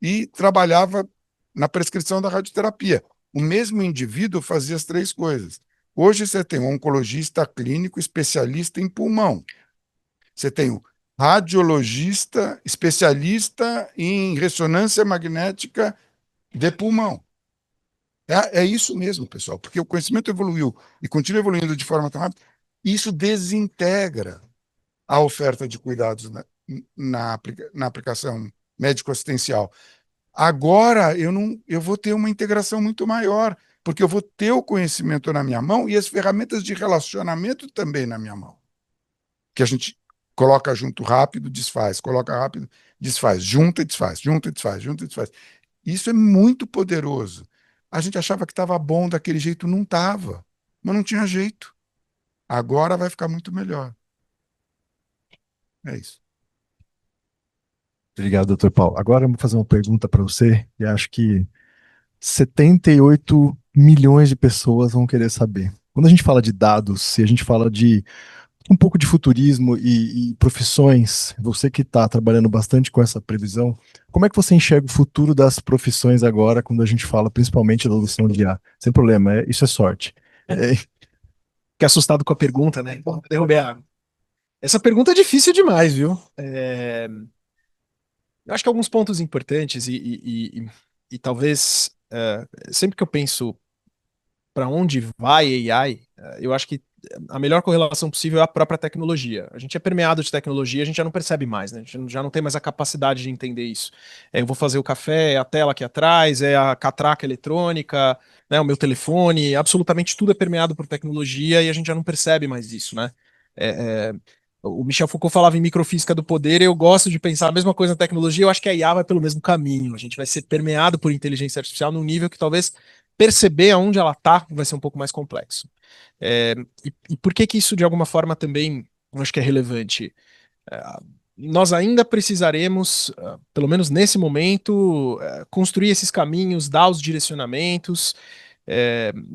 e trabalhava na prescrição da radioterapia. O mesmo indivíduo fazia as três coisas. Hoje você tem um oncologista clínico especialista em pulmão. Você tem um radiologista especialista em ressonância magnética de pulmão. É isso mesmo, pessoal, porque o conhecimento evoluiu e continua evoluindo de forma tão rápida. Isso desintegra a oferta de cuidados na aplicação médico-assistencial. Agora eu vou ter uma integração muito maior, porque eu vou ter o conhecimento na minha mão e as ferramentas de relacionamento também na minha mão, que a gente coloca junto rápido, desfaz, coloca rápido, desfaz, junta e desfaz, junta e desfaz, junta e desfaz. Isso é muito poderoso. A gente achava que estava bom daquele jeito, não estava, mas não tinha jeito. Agora vai ficar muito melhor. É isso. Obrigado, doutor Paulo. Agora eu vou fazer uma pergunta para você, e acho que 78 milhões de pessoas vão querer saber. Quando a gente fala de dados, se a gente fala de um pouco de futurismo e profissões, você que está trabalhando bastante com essa previsão, como é que você enxerga o futuro das profissões agora, quando a gente fala principalmente da adoção de IA? Sem problema, isso é sorte. Fiquei assustado com a pergunta, né? Derrubei a água. Essa pergunta é difícil demais, viu? Eu acho que alguns pontos importantes e talvez sempre que eu penso para onde vai AI, eu acho que a melhor correlação possível é a própria tecnologia. A gente é permeado de tecnologia, a gente já não percebe mais, né? A gente já não tem mais a capacidade de entender isso. Eu vou fazer o café, é a tela aqui atrás, é a catraca eletrônica, né, o meu telefone, absolutamente tudo é permeado por tecnologia e a gente já não percebe mais isso, né? É, o Michel Foucault falava em microfísica do poder, e eu gosto de pensar a mesma coisa na tecnologia, eu acho que a IA vai pelo mesmo caminho. A gente vai ser permeado por inteligência artificial num nível que talvez perceber aonde ela está vai ser um pouco mais complexo. É, e por que que isso de alguma forma também eu acho que é relevante? É, nós ainda precisaremos, pelo menos nesse momento, construir esses caminhos, dar os direcionamentos.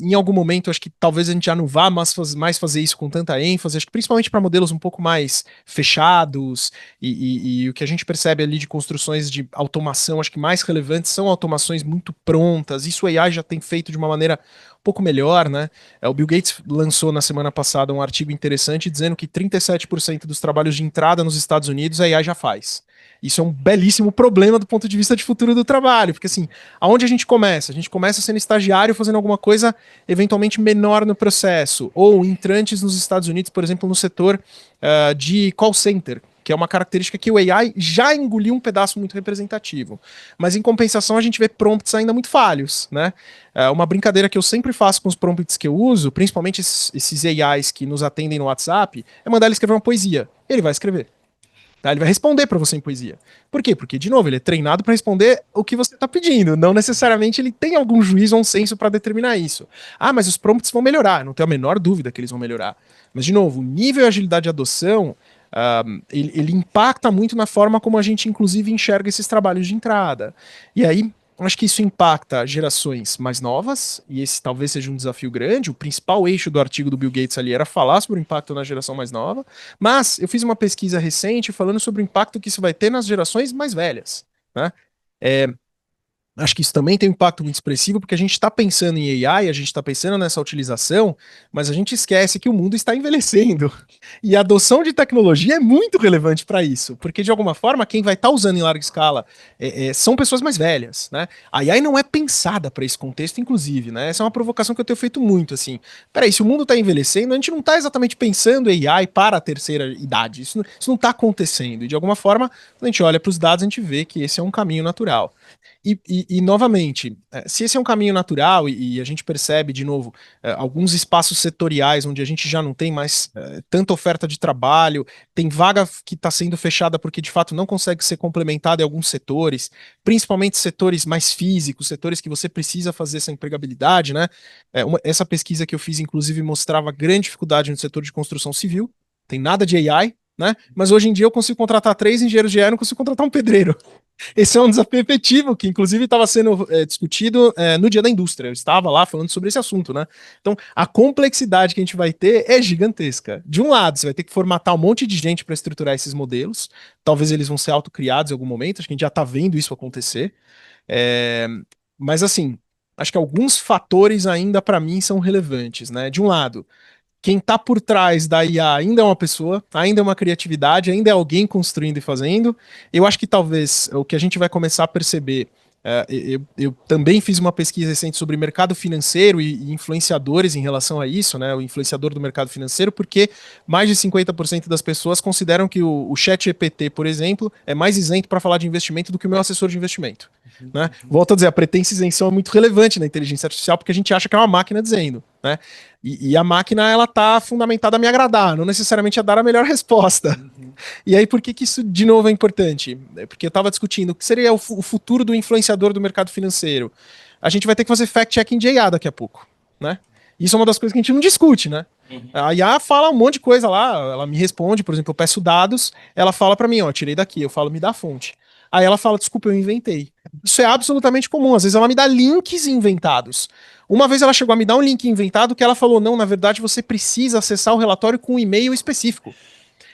Em algum momento, acho que talvez a gente já não vá mais fazer isso com tanta ênfase, acho que principalmente para modelos um pouco mais fechados, e o que a gente percebe ali de construções de automação, acho que mais relevantes são automações muito prontas. Isso o AI já tem feito de uma maneira um pouco melhor, né? O Bill Gates lançou na semana passada um artigo interessante dizendo que 37% dos trabalhos de entrada nos Estados Unidos a AI já faz. Isso é um belíssimo problema do ponto de vista de futuro do trabalho, porque assim, aonde a gente começa? A gente começa sendo estagiário fazendo alguma coisa eventualmente menor no processo, ou entrantes nos Estados Unidos, por exemplo, no setor de call center, que é uma característica que o AI já engoliu um pedaço muito representativo. Mas em compensação a gente vê prompts ainda muito falhos, né? Uma brincadeira que eu sempre faço com os prompts que eu uso, principalmente esses AIs que nos atendem no WhatsApp, é mandar ele escrever uma poesia. Ele vai escrever. Tá? Ele vai responder para você em poesia. Por quê? Porque, de novo, ele é treinado para responder o que você está pedindo. Não necessariamente ele tem algum juízo ou um senso para determinar isso. Ah, mas os prompts vão melhorar. Não tenho a menor dúvida que eles vão melhorar. Mas, de novo, o nível e agilidade de adoção, ele impacta muito na forma como a gente, inclusive, enxerga esses trabalhos de entrada. E aí, acho que isso impacta gerações mais novas, e esse talvez seja um desafio grande. O principal eixo do artigo do Bill Gates ali era falar sobre o impacto na geração mais nova, mas eu fiz uma pesquisa recente falando sobre o impacto que isso vai ter nas gerações mais velhas, né? É, acho que isso também tem um impacto muito expressivo, porque a gente está pensando em AI, a gente está pensando nessa utilização, mas a gente esquece que o mundo está envelhecendo. E a adoção de tecnologia é muito relevante para isso, porque de alguma forma quem vai estar usando em larga escala são pessoas mais velhas, né? A AI não é pensada para esse contexto, inclusive, né? Essa é uma provocação que eu tenho feito muito, assim. Peraí, se o mundo está envelhecendo, a gente não está exatamente pensando em AI para a terceira idade. Isso não está acontecendo. E de alguma forma, quando a gente olha para os dados, a gente vê que esse é um caminho natural. Novamente, se esse é um caminho natural e a gente percebe, de novo, alguns espaços setoriais onde a gente já não tem mais tanta oferta de trabalho, tem vaga que está sendo fechada porque de fato não consegue ser complementada em alguns setores, principalmente setores mais físicos, setores que você precisa fazer essa empregabilidade, né? Essa pesquisa que eu fiz, inclusive, mostrava grande dificuldade no setor de construção civil, tem nada de AI, né? Mas hoje em dia eu consigo contratar 3 engenheiros de AI, não consigo contratar um pedreiro. Esse é um desafio efetivo que, inclusive, estava sendo discutido no Dia da Indústria. Eu estava lá falando sobre esse assunto, né? Então, a complexidade que a gente vai ter é gigantesca. De um lado, você vai ter que formatar um monte de gente para estruturar esses modelos. Talvez eles vão ser autocriados em algum momento. Acho que a gente já está vendo isso acontecer. É, mas, assim, acho que alguns fatores ainda, para mim, são relevantes, né? De um lado, quem está por trás da IA ainda é uma pessoa, ainda é uma criatividade, ainda é alguém construindo e fazendo. Eu acho que talvez o que a gente vai começar a perceber. Eu também fiz uma pesquisa recente sobre mercado financeiro e influenciadores em relação a isso, né? O influenciador do mercado financeiro, porque mais de 50% das pessoas consideram que o chat GPT, por exemplo, é mais isento para falar de investimento do que o meu assessor de investimento. Né? Volto a dizer, a pretensa isenção é muito relevante na inteligência artificial, porque a gente acha que é uma máquina dizendo, né? E a máquina, ela tá fundamentada a me agradar, não necessariamente a dar a melhor resposta. E aí, por que que isso, de novo, é importante? Porque eu estava discutindo o que seria o futuro do influenciador do mercado financeiro. A gente vai ter que fazer fact-checking de IA daqui a pouco, né? Isso é uma das coisas que a gente não discute, né? A IA fala um monte de coisa lá, ela me responde, por exemplo, eu peço dados, ela fala para mim, ó, tirei daqui, eu falo, me dá a fonte. Aí ela fala, desculpa, eu inventei. Isso é absolutamente comum, às vezes ela me dá links inventados. Uma vez ela chegou a me dar um link inventado que ela falou, não, na verdade você precisa acessar o relatório com um e-mail específico.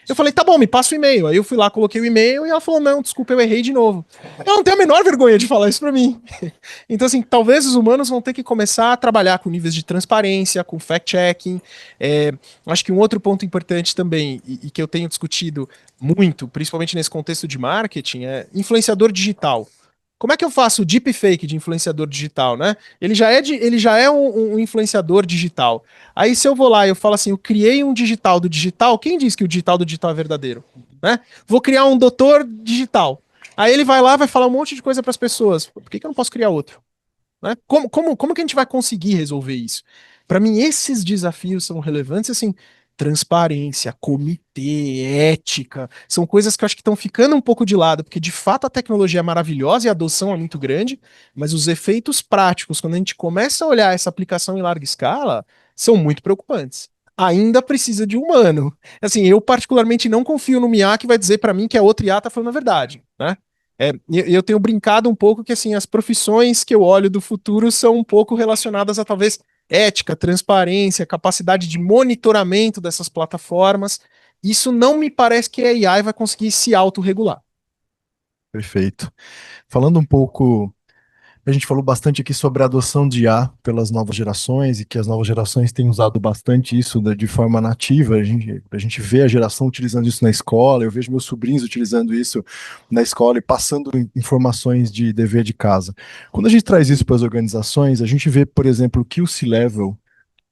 Eu falei, tá bom, me passa o e-mail. Aí eu fui lá, coloquei o e-mail e ela falou, não, desculpa, eu errei de novo. Eu não tenho a menor vergonha de falar isso pra mim. Então, assim, talvez os humanos vão ter que começar a trabalhar com níveis de transparência, com fact-checking. Acho que um outro ponto importante também, e que eu tenho discutido muito, principalmente nesse contexto de marketing, é influenciador digital. como é que eu faço deepfake de influenciador digital, né? Ele já é um influenciador digital. Aí se eu vou lá e eu falo assim, eu criei um digital do digital, quem diz que o digital do digital é verdadeiro? Né? Vou criar um doutor digital. Aí ele vai lá, vai falar um monte de coisa para as pessoas. Por que eu não posso criar outro? Né? Como que a gente vai conseguir resolver isso? Para mim, esses desafios são relevantes, assim, transparência, comitê, ética, são coisas que eu acho que estão ficando um pouco de lado, porque de fato a tecnologia é maravilhosa e a adoção é muito grande, mas os efeitos práticos, quando a gente começa a olhar essa aplicação em larga escala, são muito preocupantes. Ainda precisa de humano. Assim, eu particularmente não confio no Miyá que vai dizer para mim que a outra IA tá falando a verdade, né? Eu tenho brincado um pouco que assim as profissões que eu olho do futuro são um pouco relacionadas a talvez ética, transparência, capacidade de monitoramento dessas plataformas. Isso não me parece que a AI vai conseguir se autorregular. Perfeito. Falando um pouco, a gente falou bastante aqui sobre a adoção de IA pelas novas gerações e que as novas gerações têm usado bastante isso de forma nativa. A gente vê a geração utilizando isso na escola, eu vejo meus sobrinhos utilizando isso na escola e passando informações de dever de casa. Quando a gente traz isso para as organizações, a gente vê, por exemplo, que o C-Level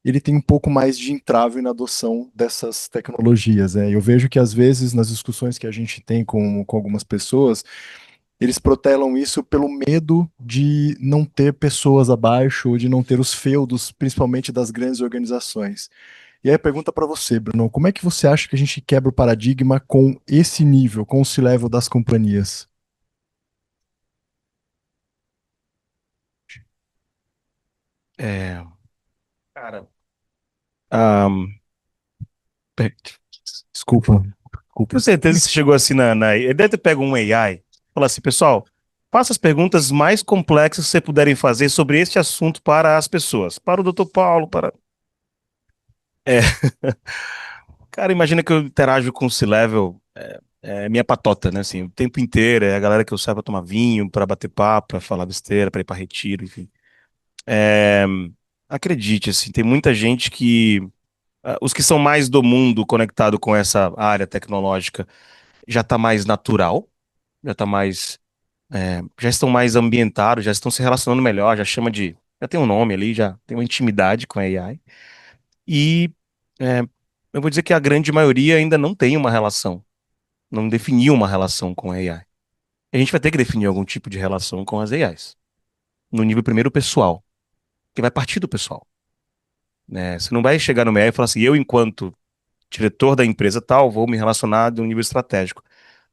ele tem um pouco mais de entrave na adoção dessas tecnologias. Né? Eu vejo que, às vezes, nas discussões que a gente tem com algumas pessoas, eles protelam isso pelo medo de não ter pessoas abaixo ou de não ter os feudos, principalmente das grandes organizações. E aí a pergunta para você, Bruno, como é que você acha que a gente quebra o paradigma com esse nível, com o C-level das companhias? É, cara, ah, pe- Desculpa, desculpa. com certeza você chegou assim ele deve ter pego um AI e falou assim, pessoal, faça as perguntas mais complexas que você puderem fazer sobre este assunto para as pessoas. Para o Dr. Paulo, para... É, cara, imagina que eu interajo com o C-Level, é minha patota, né, assim, o tempo inteiro, é a galera que eu saio pra tomar vinho, para bater papo, para falar besteira, para ir para retiro, enfim. É, acredite, assim, tem muita gente que... os que são mais do mundo conectado com essa área tecnológica já está mais natural, já está mais já estão mais ambientados, já estão se relacionando melhor, já tem um nome ali, já tem uma intimidade com a AI. E é, eu vou dizer que a grande maioria ainda não tem uma relação, não definiu uma relação com a AI. A gente vai ter que definir algum tipo de relação com as AIs, no nível primeiro pessoal, que vai partir do pessoal. Né? Você não vai chegar no AI e falar assim, eu enquanto diretor da empresa tal, vou me relacionar de um nível estratégico.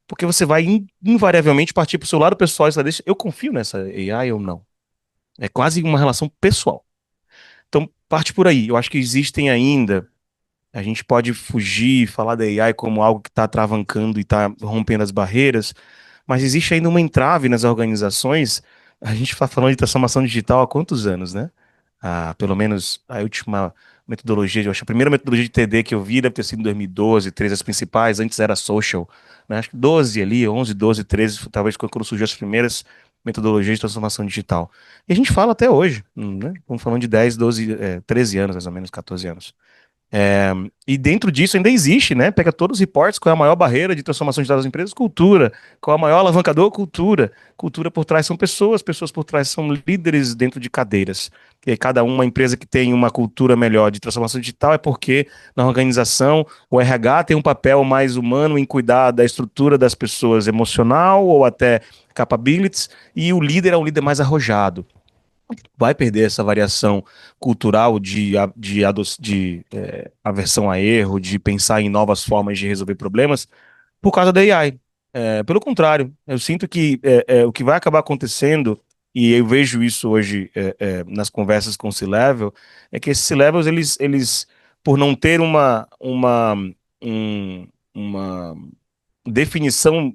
Porque você vai invariavelmente partir para o seu lado pessoal e você vai deixar, eu confio nessa AI ou não. É quase uma relação pessoal. Então, parte por aí. Eu acho que existem ainda. A gente pode fugir, falar da AI como algo que está travancando e está rompendo as barreiras, mas existe ainda uma entrave nas organizações. A gente está falando de transformação digital há quantos anos, né? Pelo menos a última metodologia, eu acho, a primeira metodologia de TD que eu vi deve ter sido em 2012, 13, as principais, antes era social, né? Acho que 12 ali, 11, 12, 13, talvez quando surgiu as primeiras metodologias de transformação digital. E a gente fala até hoje, né? Estamos falando de 10, 12, 13 anos, mais ou menos, 14 anos. É, e dentro disso ainda existe, né? Pega todos os reportes, qual é a maior barreira de transformação digital das empresas? Cultura. Qual é o maior alavancador? Cultura. Cultura por trás são pessoas, pessoas por trás são líderes dentro de cadeiras. E aí, cada uma empresa que tem uma cultura melhor de transformação digital é porque na organização o RH tem um papel mais humano em cuidar da estrutura das pessoas emocional ou até capabilities, e o líder é um líder mais arrojado, vai perder essa variação cultural de aversão a erro, de pensar em novas formas de resolver problemas por causa da AI. Pelo contrário, eu sinto que o que vai acabar acontecendo, e eu vejo isso hoje nas conversas com o C-Level, é que esses C-Levels, eles, por não ter uma definição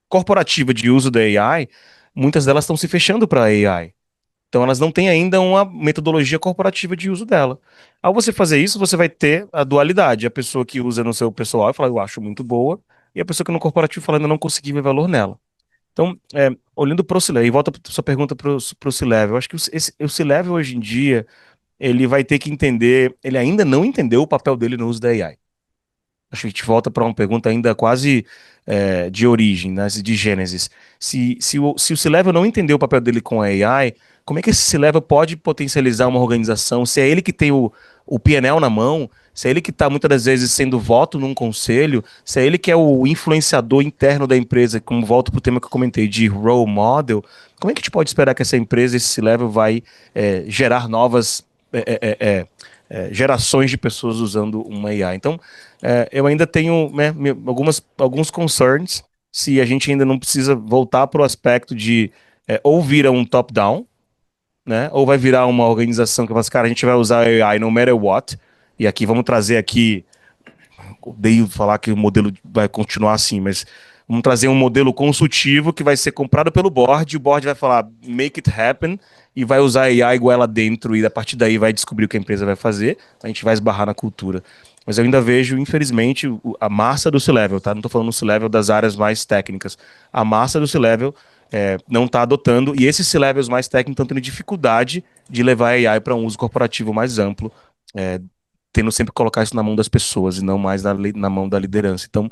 corporativa de uso da AI, muitas delas estão se fechando para a AI. Então, elas não têm ainda uma metodologia corporativa de uso dela. Ao você fazer isso, você vai ter a dualidade. A pessoa que usa no seu pessoal e fala, eu acho muito boa, e a pessoa que no corporativo fala, ainda não consegui ver valor nela. Então, olhando para o C-Level, e volta para sua pergunta para o C-Level, eu acho que o C-Level hoje em dia, ele vai ter que entender, ele ainda não entendeu o papel dele no uso da AI. acho que a gente volta para uma pergunta ainda quase de origem, né, de Gênesis. Se o C-Level não entender o papel dele com a AI, como é que esse C-Level pode potencializar uma organização? Se é ele que tem o PNL na mão, se é ele que está muitas das vezes sendo voto num conselho, se é ele que é o influenciador interno da empresa, como volto para o tema que eu comentei de role model, como é que a gente pode esperar que essa empresa, esse C-Level, vai gerar novas gerações de pessoas usando uma AI? Então, eu ainda tenho, né, alguns concerns se a gente ainda não precisa voltar para o aspecto de ou vira um top-down, né? Ou vai virar uma organização que fala assim, cara, a gente vai usar AI no matter what. E aqui vamos trazer aqui, odeio falar que o modelo vai continuar assim, mas vamos trazer um modelo consultivo que vai ser comprado pelo board, e o board vai falar make it happen e vai usar AI igual ela dentro e a partir daí vai descobrir o que a empresa vai fazer. A gente vai esbarrar na cultura. Mas eu ainda vejo, infelizmente, a massa do C-Level, tá? Não estou falando do C-Level das áreas mais técnicas. A massa do C-Level não está adotando, e esses C-Levels mais técnicos estão tendo dificuldade de levar a AI para um uso corporativo mais amplo, é, tendo sempre que colocar isso na mão das pessoas e não mais na mão da liderança. Então,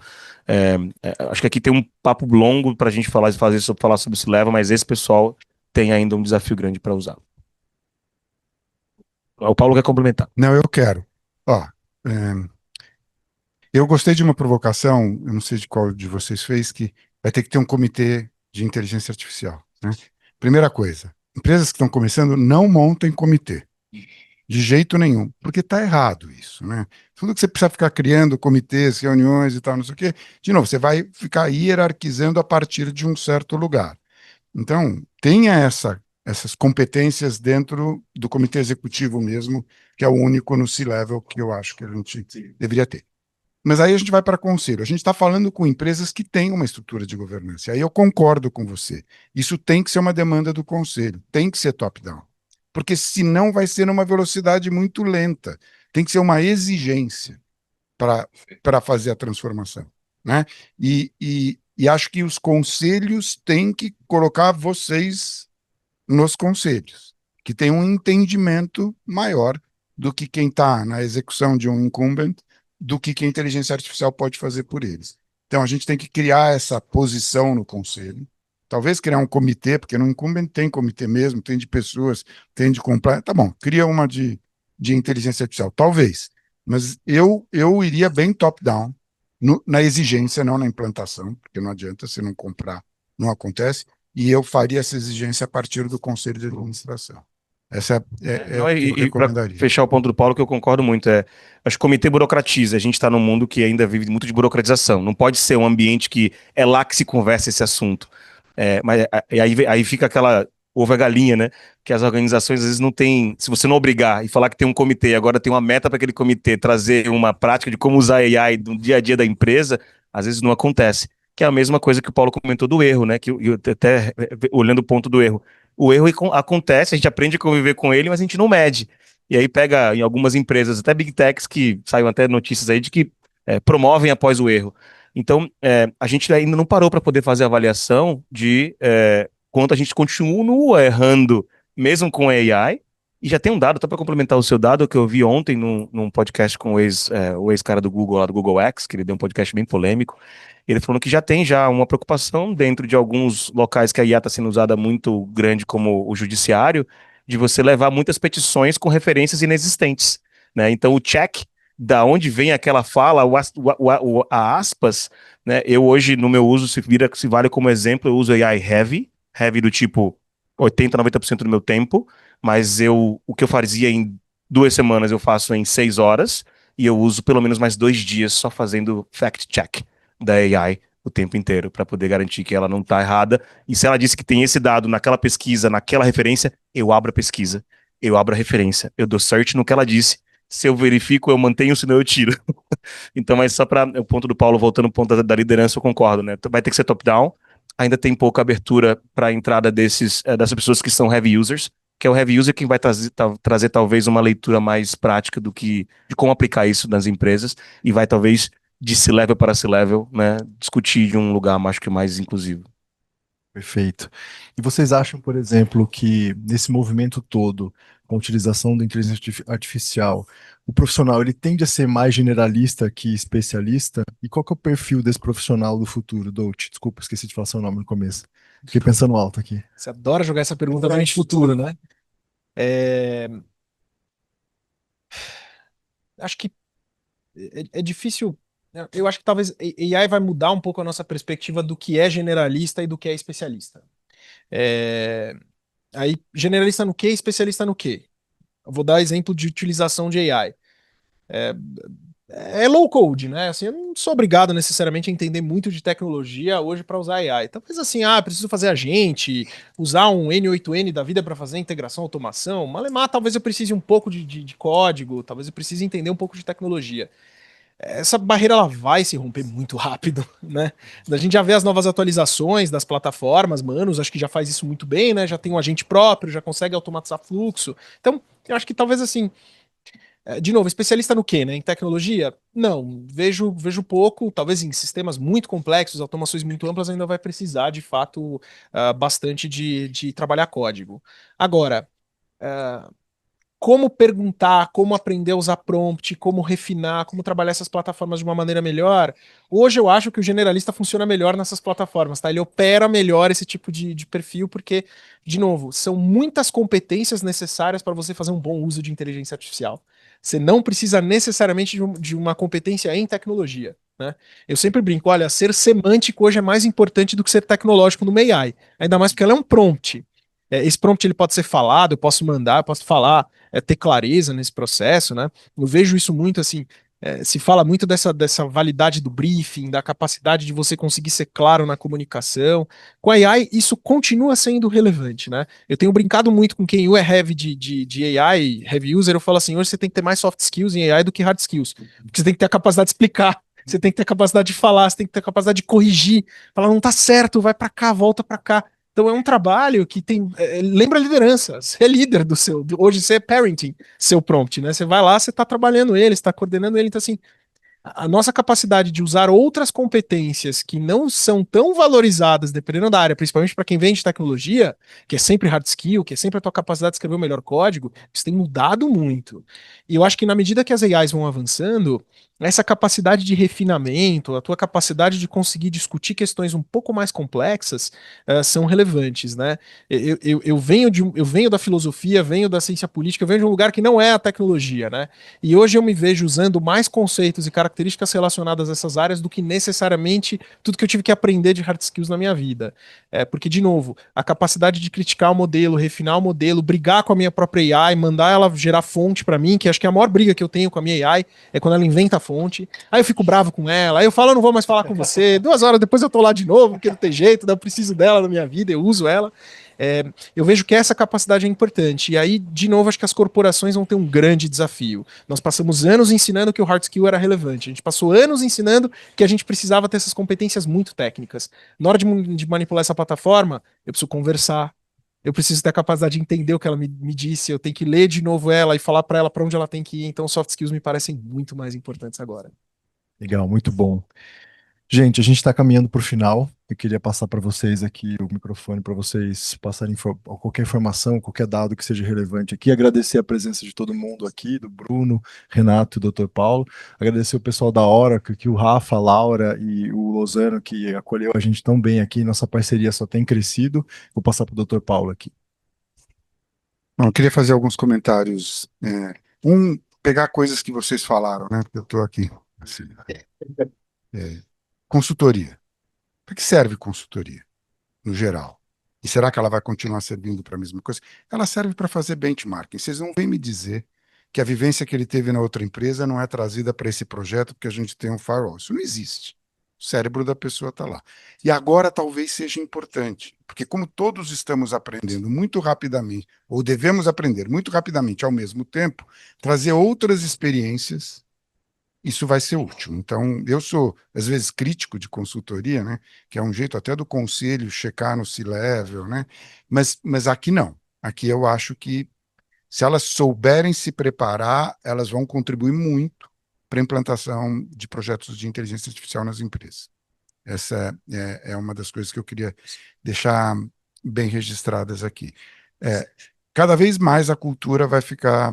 acho que aqui tem um papo longo para a gente falar sobre C-Level, mas esse pessoal tem ainda um desafio grande para usar. O Paulo quer complementar. Não, eu quero. Ó, eu gostei de uma provocação, eu não sei de qual de vocês fez, que vai ter que ter um comitê de inteligência artificial, né? Primeira coisa, empresas que estão começando, não montem comitê. De jeito nenhum, porque está errado isso, né? Tudo que você precisa ficar criando comitês, reuniões e tal, não sei o quê, de novo, você vai ficar hierarquizando a partir de um certo lugar. Então, tenha essas competências dentro do comitê executivo mesmo, que é o único no C-Level que eu acho que a gente deveria ter. Mas aí a gente vai para conselho. A gente está falando com empresas que têm uma estrutura de governança. Aí eu concordo com você. Isso tem que ser uma demanda do conselho, tem que ser top-down. Porque senão vai ser numa velocidade muito lenta. Tem que ser uma exigência para fazer a transformação, né? E acho que os conselhos têm que colocar vocês nos conselhos, que tem um entendimento maior do que quem está na execução de um incumbent, do que a inteligência artificial pode fazer por eles. Então, a gente tem que criar essa posição no conselho, talvez criar um comitê, porque no incumbent tem comitê mesmo, tem de pessoas, tem de comprar, tá bom, cria uma de inteligência artificial, talvez, mas eu iria bem top-down, na exigência, não na implantação, porque não adianta, se não comprar, não acontece, e eu faria essa exigência a partir do conselho de administração. Essa é o que eu Para recomendaria. fechar o ponto do Paulo, que eu concordo muito, acho que o comitê burocratiza. A gente está num mundo que ainda vive muito de burocratização. Não pode ser um ambiente que é lá que se conversa esse assunto. Mas aí fica aquela ovo a galinha, né? Que as organizações às vezes não têm. Se você não obrigar e falar que tem um comitê, agora tem uma meta para aquele comitê trazer uma prática de como usar AI no dia a dia da empresa, às vezes não acontece. Que é a mesma coisa que o Paulo comentou do erro, né? Que eu até olhando o ponto do erro. O erro acontece, a gente aprende a conviver com ele, mas a gente não mede. E aí pega em algumas empresas, até Big Techs, que saem até notícias aí de que promovem após o erro. Então, a gente ainda não parou para poder fazer avaliação de quanto a gente continua errando, mesmo com AI. E já tem um dado, só para complementar o seu dado, que eu vi ontem num podcast com o ex-cara do Google, lá do Google X, que ele deu um podcast bem polêmico. Ele falou que já tem uma preocupação dentro de alguns locais que a IA está sendo usada muito grande, como o judiciário, de você levar muitas petições com referências inexistentes, né? Então, o check da onde vem aquela fala, a aspas, né? Eu hoje, no meu uso, se vale como exemplo, eu uso AI heavy do tipo 80, 90% do meu tempo, mas o que eu fazia em 2 semanas, eu faço em 6 horas, e eu uso pelo menos mais 2 dias só fazendo fact-check da AI o tempo inteiro, para poder garantir que ela não está errada. E se ela disse que tem esse dado naquela pesquisa, naquela referência, eu abro a pesquisa, eu abro a referência, eu dou search no que ela disse. Se eu verifico, eu mantenho, senão eu tiro. Então, mas só para o ponto do Paulo, voltando ao ponto da liderança, eu concordo, né? Vai ter que ser top-down. Ainda tem pouca abertura para a entrada dessas pessoas que são heavy users, que é o heavy user quem vai trazer talvez uma leitura mais prática de como aplicar isso nas empresas, e vai talvez de C-level para C-level, né, discutir de um lugar acho que mais inclusivo. Perfeito. E vocês acham, por exemplo, que nesse movimento todo, com a utilização da inteligência artificial, o profissional ele tende a ser mais generalista que especialista? E qual que é o perfil desse profissional do futuro, Dout? Desculpa, esqueci de falar seu nome no começo. Fiquei pensando alto aqui. Você adora jogar essa pergunta para o futuro, né? Acho que é difícil. Eu acho que talvez AI vai mudar um pouco a nossa perspectiva do que é generalista e do que é especialista. É, Aí, generalista no quê, especialista no quê? Eu vou dar exemplo de utilização de AI. É, é low code, né? Assim, eu não sou obrigado necessariamente a entender muito de tecnologia hoje para usar AI. Talvez assim, preciso fazer agente, usar um N8N da vida para fazer integração, automação. Malemar, talvez eu precise um pouco de código, talvez eu precise entender um pouco de tecnologia. Essa barreira ela vai se romper muito rápido, né? A gente já vê as novas atualizações das plataformas, Manus, acho que já faz isso muito bem, né? Já tem um agente próprio, já consegue automatizar fluxo. Então, eu acho que talvez assim, de novo, especialista no quê, né? Em tecnologia? Não, vejo pouco, talvez em sistemas muito complexos, automações muito amplas, ainda vai precisar, de fato, bastante de trabalhar código. Agora, como perguntar, como aprender a usar prompt, como refinar, como trabalhar essas plataformas de uma maneira melhor. Hoje eu acho que o generalista funciona melhor nessas plataformas, tá? Ele opera melhor esse tipo de perfil, porque, de novo, são muitas competências necessárias para você fazer um bom uso de inteligência artificial. Você não precisa necessariamente de uma competência em tecnologia, né? Eu sempre brinco, olha, ser semântico hoje é mais importante do que ser tecnológico no AI. Ainda mais porque ela é um prompt. Esse prompt ele pode ser falado, eu posso mandar, eu posso falar, ter clareza nesse processo, né? Eu vejo isso muito assim. Se fala muito dessa validade do briefing, da capacidade de você conseguir ser claro na comunicação. Com a AI, isso continua sendo relevante, né? Eu tenho brincado muito com quem é heavy de AI, heavy user, eu falo assim, hoje você tem que ter mais soft skills em AI do que hard skills. Porque você tem que ter a capacidade de explicar, você tem que ter a capacidade de falar, você tem que ter a capacidade de corrigir, falar, não tá certo, vai para cá, volta para cá. Então é um trabalho que tem. Lembra a liderança. Você é líder do seu. Hoje você é parenting, seu prompt, né? Você vai lá, você está trabalhando ele, está coordenando ele. Então, assim, a nossa capacidade de usar outras competências que não são tão valorizadas, dependendo da área, principalmente para quem vem de tecnologia, que é sempre hard skill, que é sempre a tua capacidade de escrever o melhor código, isso tem mudado muito. E eu acho que na medida que as AIs vão avançando, essa capacidade de refinamento, a tua capacidade de conseguir discutir questões um pouco mais complexas, são relevantes, né? Eu venho da filosofia, venho da ciência política, eu venho de um lugar que não é a tecnologia, né? E hoje eu me vejo usando mais conceitos e características relacionadas a essas áreas do que necessariamente tudo que eu tive que aprender de hard skills na minha vida. Porque, de novo, a capacidade de criticar o modelo, refinar o modelo, brigar com a minha própria AI, mandar ela gerar fonte para mim, que acho que é a maior briga que eu tenho com a minha AI é quando ela inventa a fonte. Aí eu fico bravo com ela, aí eu falo, eu não vou mais falar com você. 2 horas depois eu tô lá de novo, porque não tem jeito, eu preciso dela na minha vida, eu uso ela. Eu vejo que essa capacidade é importante. E aí, de novo, acho que as corporações vão ter um grande desafio. Nós passamos anos ensinando que o hard skill era relevante. A gente passou anos ensinando que a gente precisava ter essas competências muito técnicas. Na hora de manipular essa plataforma, eu preciso conversar. Eu preciso ter a capacidade de entender o que ela me disse. Eu tenho que ler de novo ela e falar para ela para onde ela tem que ir. Então, soft skills me parecem muito mais importantes agora. Legal, muito bom. Gente, a gente está caminhando para o final. Eu queria passar para vocês aqui o microfone para vocês passarem qualquer informação, qualquer dado que seja relevante aqui. Agradecer a presença de todo mundo aqui, do Bruno, Renato e Dr. Paulo. Agradecer o pessoal da Oracle, que o Rafa, a Laura e o Lozano, que acolheu a gente tão bem aqui. Nossa parceria só tem crescido. Vou passar para o Dr. Paulo aqui. Bom, eu queria fazer alguns comentários. Pegar coisas que vocês falaram, né? Porque eu estou aqui. Assim, consultoria. Para que serve consultoria, no geral? E será que ela vai continuar servindo para a mesma coisa? Ela serve para fazer benchmarking. Vocês não vêm me dizer que a vivência que ele teve na outra empresa não é trazida para esse projeto porque a gente tem um firewall. Isso não existe. O cérebro da pessoa está lá. E agora talvez seja importante, porque como todos estamos aprendendo muito rapidamente, ou devemos aprender muito rapidamente ao mesmo tempo, trazer outras experiências, isso vai ser útil. Então, eu sou, às vezes, crítico de consultoria, né? Que é um jeito até do conselho checar no C-level, né? Mas aqui não. Aqui eu acho que, se elas souberem se preparar, elas vão contribuir muito para a implantação de projetos de inteligência artificial nas empresas. Essa é uma das coisas que eu queria deixar bem registradas aqui. cada vez mais a cultura vai ficar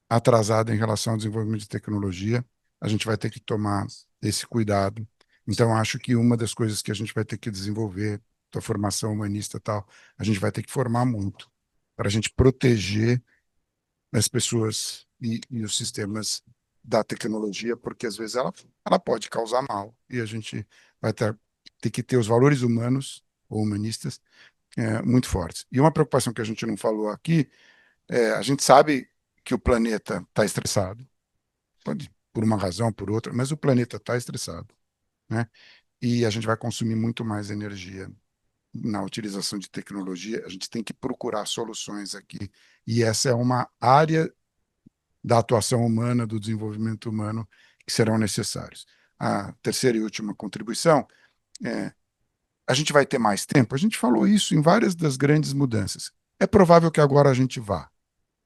atrasada em relação ao desenvolvimento de tecnologia. A gente vai ter que tomar esse cuidado. Então, acho que uma das coisas que a gente vai ter que desenvolver, da formação humanista e tal, a gente vai ter que formar muito para a gente proteger as pessoas e os sistemas da tecnologia, porque às vezes ela pode causar mal e a gente vai ter que ter os valores humanos ou humanistas muito fortes. E uma preocupação que a gente não falou aqui, a gente sabe que o planeta está estressado, pode por uma razão, por outra, mas o planeta está estressado, né? E a gente vai consumir muito mais energia na utilização de tecnologia. A gente tem que procurar soluções aqui. E essa é uma área da atuação humana, do desenvolvimento humano, que serão necessários. A terceira e última contribuição é: a gente vai ter mais tempo? A gente falou isso em várias das grandes mudanças. É provável que agora a gente vá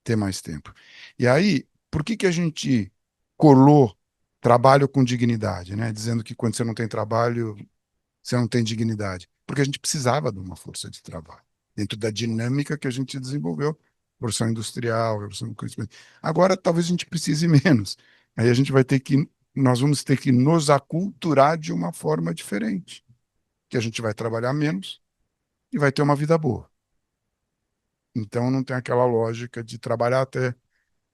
ter mais tempo. E aí, por que que a gente colou trabalho com dignidade, né? Dizendo que quando você não tem trabalho, você não tem dignidade. Porque a gente precisava de uma força de trabalho, dentro da dinâmica que a gente desenvolveu, Revolução Industrial, Revolução do Conhecimento. Agora, talvez a gente precise menos. Aí a gente vai ter que, nós vamos ter que nos aculturar de uma forma diferente, que a gente vai trabalhar menos e vai ter uma vida boa. Então, não tem aquela lógica de trabalhar até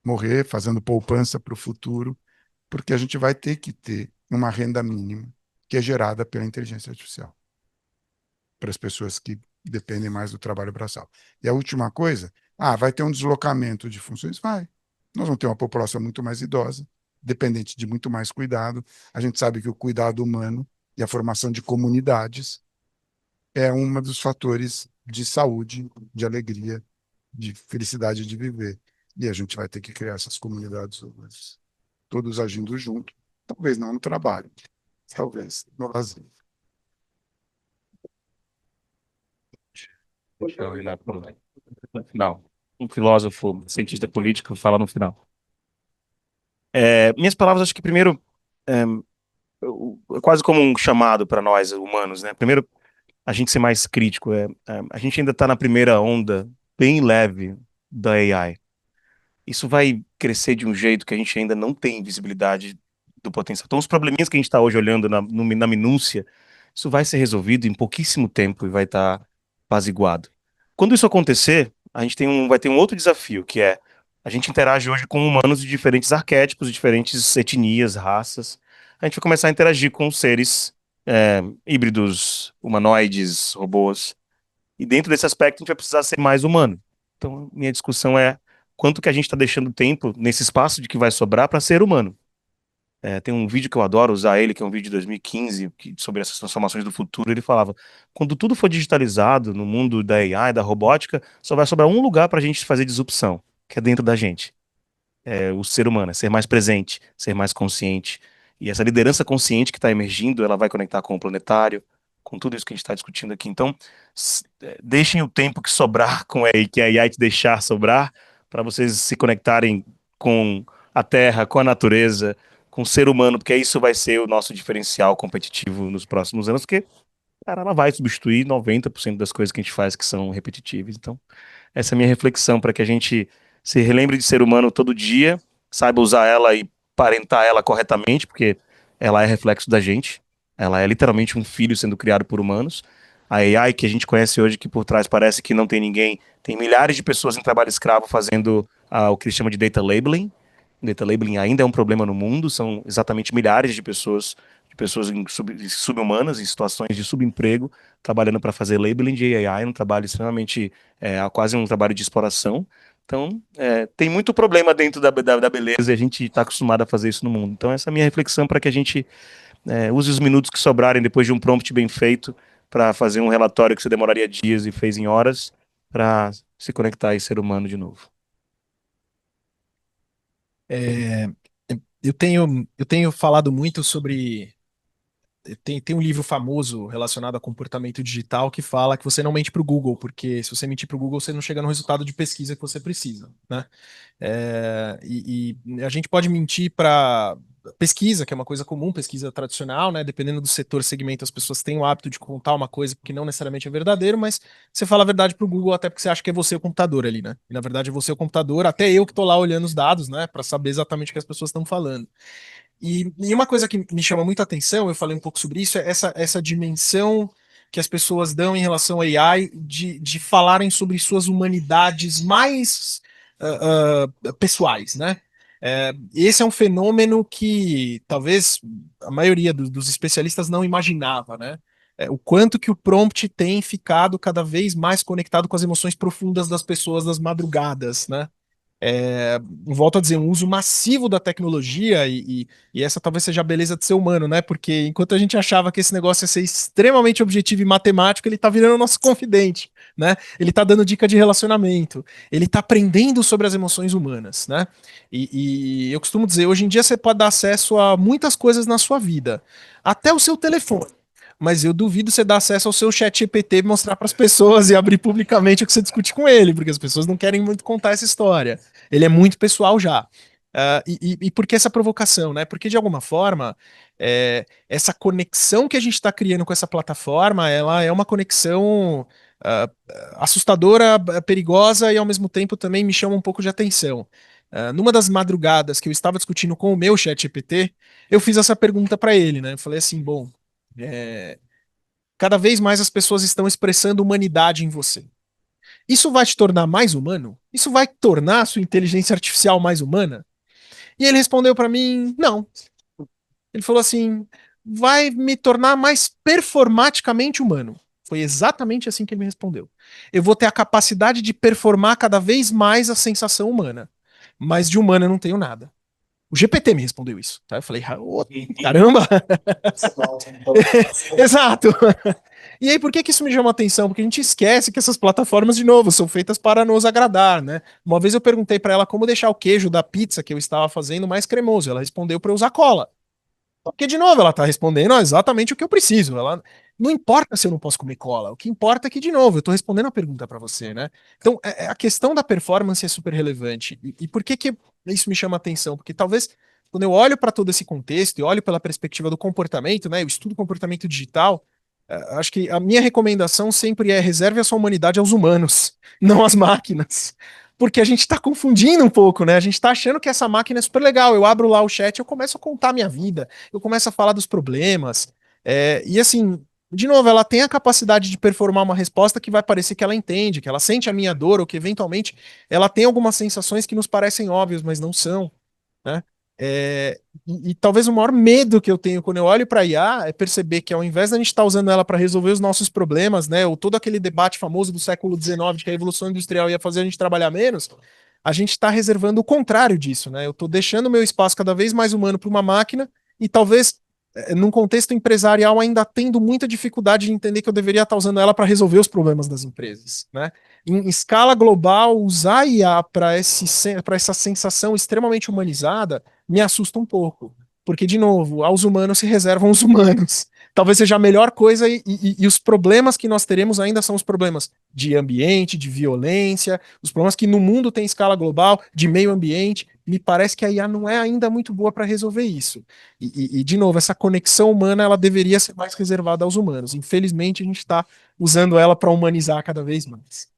morrer, fazendo poupança para o futuro, porque a gente vai ter que ter uma renda mínima que é gerada pela inteligência artificial, para as pessoas que dependem mais do trabalho braçal. E a última coisa, vai ter um deslocamento de funções? Vai. Nós vamos ter uma população muito mais idosa, dependente de muito mais cuidado. A gente sabe que o cuidado humano e a formação de comunidades é um dos fatores de saúde, de alegria, de felicidade de viver. E a gente vai ter que criar essas comunidades urbanas, todos agindo junto, talvez não no trabalho, talvez no lazer. Deixa eu ir lá no final. Um filósofo, cientista político, fala no final. Minhas palavras, acho que primeiro, é, quase como um chamado para nós humanos, né? Primeiro, a gente ser mais crítico. A gente ainda está na primeira onda, bem leve, da AI. Isso vai crescer de um jeito que a gente ainda não tem visibilidade do potencial. Então, os probleminhas que a gente está hoje olhando na minúcia, isso vai ser resolvido em pouquíssimo tempo e vai estar apaziguado. Quando isso acontecer, a gente vai ter um outro desafio, que é a gente interage hoje com humanos de diferentes arquétipos, de diferentes etnias, raças. A gente vai começar a interagir com seres híbridos, humanoides, robôs. E dentro desse aspecto, a gente vai precisar ser mais humano. Então, minha discussão é quanto que a gente está deixando tempo nesse espaço de que vai sobrar para ser humano. Tem um vídeo que eu adoro usar ele, que é um vídeo de 2015, sobre essas transformações do futuro. Ele falava: quando tudo for digitalizado no mundo da AI, da robótica, só vai sobrar um lugar para a gente fazer disrupção, que é dentro da gente. O ser humano, é ser mais presente, ser mais consciente. E essa liderança consciente que está emergindo, ela vai conectar com o planetário, com tudo isso que a gente está discutindo aqui. Então, deixem o tempo que sobrar com a AI, que a AI te deixar sobrar, para vocês se conectarem com a Terra, com a natureza, com o ser humano, porque isso vai ser o nosso diferencial competitivo nos próximos anos, porque, cara, ela vai substituir 90% das coisas que a gente faz que são repetitivas. Então, essa é a minha reflexão, para que a gente se relembre de ser humano todo dia, saiba usar ela e parentar ela corretamente, porque ela é reflexo da gente. Ela é literalmente um filho sendo criado por humanos. A AI que a gente conhece hoje, que por trás parece que não tem ninguém, tem milhares de pessoas em trabalho escravo fazendo o que eles chamam de data labeling. Data labeling ainda é um problema no mundo, são exatamente milhares de pessoas subhumanas, em situações de subemprego, trabalhando para fazer labeling de AI, um trabalho extremamente, quase um trabalho de exploração. Então, tem muito problema dentro da beleza e a gente está acostumado a fazer isso no mundo. Então, essa é a minha reflexão para que a gente use os minutos que sobrarem depois de um prompt bem feito para fazer um relatório que você demoraria dias e fez em horas, para se conectar e ser humano de novo. Eu tenho falado muito sobre. Tem um livro famoso relacionado a comportamento digital que fala que você não mente para o Google, porque se você mentir para o Google, você não chega no resultado de pesquisa que você precisa, né? E a gente pode mentir para pesquisa, que é uma coisa comum, pesquisa tradicional, né? Dependendo do setor, segmento, as pessoas têm o hábito de contar uma coisa que não necessariamente é verdadeiro, mas você fala a verdade pro Google até porque você acha que é você o computador ali, né? E na verdade é você o computador, até eu que tô lá olhando os dados, né? Para saber exatamente o que as pessoas estão falando. E uma coisa que me chama muita atenção, eu falei um pouco sobre isso, é essa dimensão que as pessoas dão em relação ao AI de falarem sobre suas humanidades mais pessoais, né? Esse é um fenômeno que talvez a maioria dos especialistas não imaginava, né? O quanto que o prompt tem ficado cada vez mais conectado com as emoções profundas das pessoas das madrugadas, né? Volto a dizer, um uso massivo da tecnologia e essa talvez seja a beleza de ser humano, né? Porque enquanto a gente achava que esse negócio ia ser extremamente objetivo e matemático, ele tá virando nosso confidente, né? Ele tá dando dica de relacionamento, ele tá aprendendo sobre as emoções humanas, né? E eu costumo dizer, hoje em dia você pode dar acesso a muitas coisas na sua vida, até o seu telefone. Mas eu duvido você dar acesso ao seu chat GPT, mostrar para as pessoas e abrir publicamente o que você discute com ele, porque as pessoas não querem muito contar essa história. Ele é muito pessoal já. E por que essa provocação, né? Porque de alguma forma essa conexão que a gente está criando com essa plataforma, ela é uma conexão assustadora, perigosa e ao mesmo tempo também me chama um pouco de atenção. Numa das madrugadas que eu estava discutindo com o meu chat GPT, eu fiz essa pergunta para ele, né? Eu falei assim, bom, cada vez mais as pessoas estão expressando humanidade em você. Isso vai te tornar mais humano? Isso vai tornar a sua inteligência artificial mais humana? E ele respondeu para mim: não. Ele falou assim: vai me tornar mais performaticamente humano. Foi exatamente assim que ele me respondeu. Eu vou ter a capacidade de performar cada vez mais a sensação humana. Mas de humano eu não tenho nada. O GPT me respondeu isso. Tá? Eu falei, oh, caramba! Exato! E aí, por que que isso me chama a atenção? Porque a gente esquece que essas plataformas, de novo, são feitas para nos agradar, né? Uma vez eu perguntei para ela como deixar o queijo da pizza que eu estava fazendo mais cremoso. Ela respondeu para eu usar cola. Porque, de novo, ela está respondendo exatamente o que eu preciso. Ela não importa se eu não posso comer cola. O que importa é que, de novo, eu estou respondendo a pergunta para você, né? Então, a questão da performance é super relevante. E por que que isso me chama a atenção? Porque talvez quando eu olho para todo esse contexto e olho pela perspectiva do comportamento, né? Eu estudo comportamento digital. Acho que a minha recomendação sempre é reserve a sua humanidade aos humanos, não às máquinas. Porque a gente está confundindo um pouco, né? A gente está achando que essa máquina é super legal. Eu abro lá o chat, eu começo a contar a minha vida, eu começo a falar dos problemas. E assim, de novo, ela tem a capacidade de performar uma resposta que vai parecer que ela entende, que ela sente a minha dor, ou que eventualmente ela tem algumas sensações que nos parecem óbvias, mas não são, né? E talvez o maior medo que eu tenho quando eu olho para a IA é perceber que ao invés da gente estar usando ela para resolver os nossos problemas, né, ou todo aquele debate famoso do século XIX de que a Revolução Industrial ia fazer a gente trabalhar menos, a gente está reservando o contrário disso, né? Eu estou deixando o meu espaço cada vez mais humano para uma máquina e talvez num contexto empresarial ainda tendo muita dificuldade de entender que eu deveria estar usando ela para resolver os problemas das empresas, né? Em escala global, usar a IA para essa sensação extremamente humanizada me assusta um pouco. Porque, de novo, aos humanos se reservam os humanos. Talvez seja a melhor coisa e os problemas que nós teremos ainda são os problemas de ambiente, de violência, os problemas que no mundo tem escala global, de meio ambiente. Me parece que a IA não é ainda muito boa para resolver isso. De novo, essa conexão humana ela deveria ser mais reservada aos humanos. Infelizmente, a gente está usando ela para humanizar cada vez mais.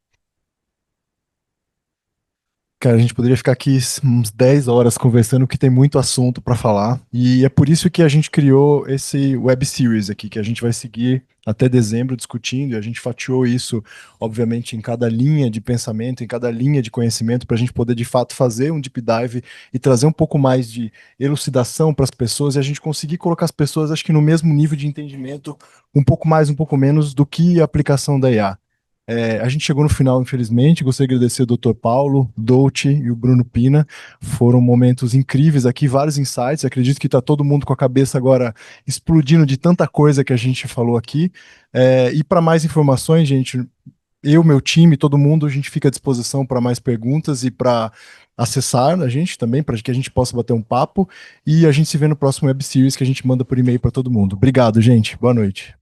Cara, a gente poderia ficar aqui uns 10 horas conversando, que tem muito assunto para falar. E é por isso que a gente criou esse web series aqui, que a gente vai seguir até dezembro discutindo. E a gente fatiou isso, obviamente, em cada linha de pensamento, em cada linha de conhecimento, para a gente poder de fato fazer um deep dive e trazer um pouco mais de elucidação para as pessoas e a gente conseguir colocar as pessoas, acho que no mesmo nível de entendimento, um pouco mais, um pouco menos do que a aplicação da IA. A gente chegou no final, infelizmente. Gostaria de agradecer ao Dr. Paulo, Dolce e o Bruno Pina. Foram momentos incríveis aqui, vários insights. Acredito que está todo mundo com a cabeça agora explodindo de tanta coisa que a gente falou aqui. E para mais informações, gente, eu, meu time, todo mundo, a gente fica à disposição para mais perguntas e para acessar a gente também, para que a gente possa bater um papo. E a gente se vê no próximo Web Series que a gente manda por e-mail para todo mundo. Obrigado, gente. Boa noite.